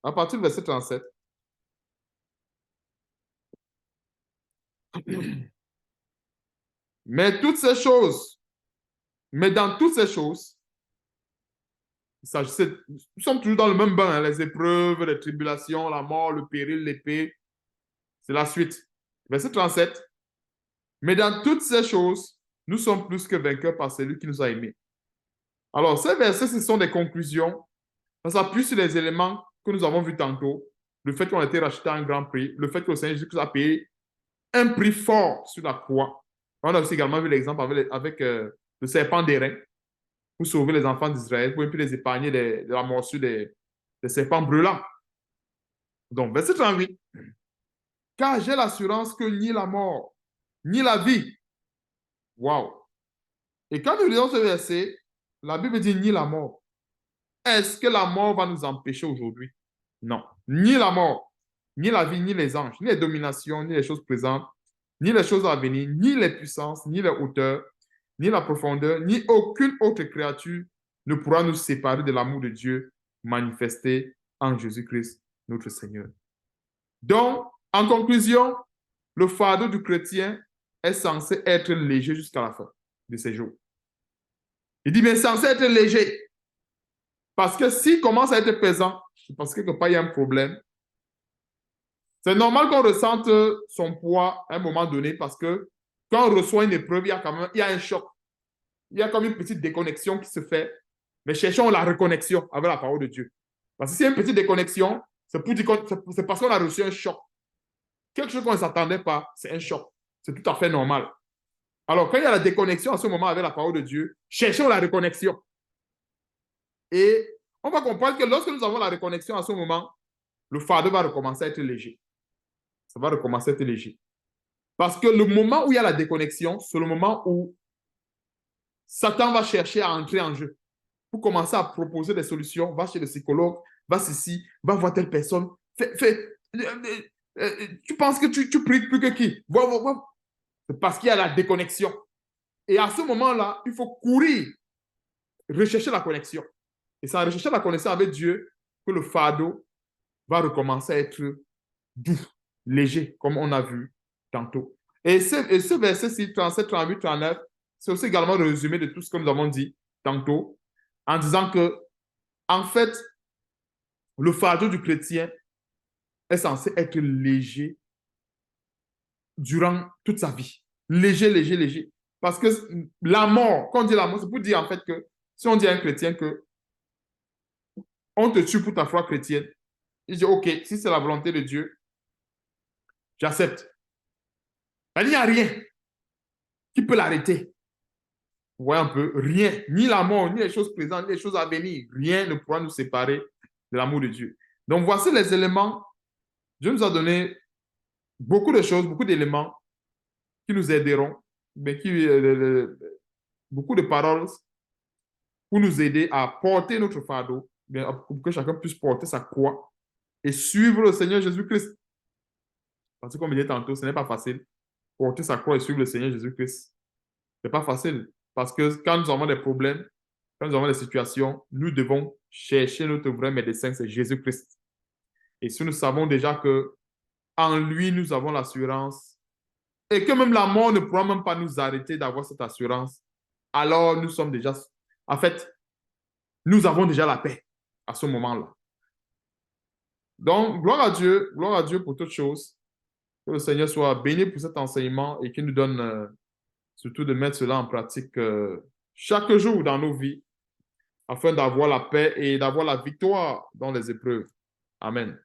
à partir du verset 37. Mais toutes ces choses, mais dans toutes ces choses, nous sommes toujours dans le même bain, hein, les épreuves, les tribulations, la mort, le péril, l'épée. C'est la suite. Verset 37. Mais dans toutes ces choses, nous sommes plus que vainqueurs par celui qui nous a aimés. Alors, ces versets, ce sont des conclusions. Ça s'appuie sur les éléments que nous avons vus tantôt. Le fait qu'on a été racheté à un grand prix, le fait que le Seigneur Jésus a payé un prix fort sur la croix. On a aussi également vu l'exemple avec le serpent d'airain pour sauver les enfants d'Israël, pour les épargner de la morsure des serpents brûlants. Donc, verset 38. Car j'ai l'assurance que ni la mort, ni la vie. Waouh! Et quand nous lisons ce verset, la Bible dit ni la mort. Est-ce que la mort va nous empêcher aujourd'hui? Non. Ni la mort, ni la vie, ni les anges, ni les dominations, ni les choses présentes, ni les choses à venir, ni les puissances, ni les hauteurs, ni la profondeur, ni aucune autre créature ne pourra nous séparer de l'amour de Dieu manifesté en Jésus-Christ, notre Seigneur. Donc, en conclusion, le fardeau du chrétien est censé être léger jusqu'à la fin de ses jours. Il dit, mais censé être léger. Parce que s'il commence à être pesant, c'est parce que quelque part, il y a un problème. C'est normal qu'on ressente son poids à un moment donné parce que quand on reçoit une épreuve, il y a un choc. Il y a comme une petite déconnexion qui se fait. Mais cherchons la reconnexion avec la parole de Dieu. Parce que s'il y a une petite déconnexion, c'est parce qu'on a reçu un choc. Quelque chose qu'on ne s'attendait pas, c'est un choc. C'est tout à fait normal. Alors, quand il y a la déconnexion à ce moment avec la parole de Dieu, cherchons la reconnexion. Et on va comprendre que lorsque nous avons la reconnexion à ce moment, le fardeau va recommencer à être léger. Ça va recommencer à être léger. Parce que le moment où il y a la déconnexion, c'est le moment où Satan va chercher à entrer en jeu pour commencer à proposer des solutions. Va chez le psychologue, va ceci, va voir telle personne. Tu penses que tu pries plus que qui? C'est parce qu'il y a la déconnexion. Et à ce moment-là, il faut courir, rechercher la connexion. Et c'est en recherchant la connexion avec Dieu que le fardeau va recommencer à être doux, léger, comme on a vu tantôt. Et ce verset-ci, 37, 38, 39, c'est aussi également le résumé de tout ce que nous avons dit tantôt, en disant que, en fait, le fardeau du chrétien est censé être léger durant toute sa vie. Léger, léger, léger. Parce que la mort, quand on dit la mort, c'est pour dire en fait que si on dit à un chrétien que on te tue pour ta foi chrétienne, il dit OK, si c'est la volonté de Dieu, j'accepte. Il n'y a rien qui peut l'arrêter. Vous voyez un peu, rien, ni la mort, ni les choses présentes, ni les choses à venir, rien ne pourra nous séparer de l'amour de Dieu. Donc voici les éléments. Dieu nous a donné beaucoup de choses, beaucoup d'éléments qui nous aideront, mais beaucoup de paroles pour nous aider à porter notre fardeau, pour que chacun puisse porter sa croix et suivre le Seigneur Jésus-Christ. Parce que comme je disais tantôt, ce n'est pas facile. Porter sa croix et suivre le Seigneur Jésus-Christ, ce n'est pas facile. Parce que quand nous avons des problèmes, quand nous avons des situations, nous devons chercher notre vrai médecin, c'est Jésus-Christ. Et si nous savons déjà que en lui, nous avons l'assurance et que même la mort ne pourra même pas nous arrêter d'avoir cette assurance, alors nous sommes déjà, en fait, nous avons déjà la paix à ce moment-là. Donc, gloire à Dieu pour toutes choses. Que le Seigneur soit béni pour cet enseignement et qu'il nous donne surtout de mettre cela en pratique chaque jour dans nos vies afin d'avoir la paix et d'avoir la victoire dans les épreuves. Amen.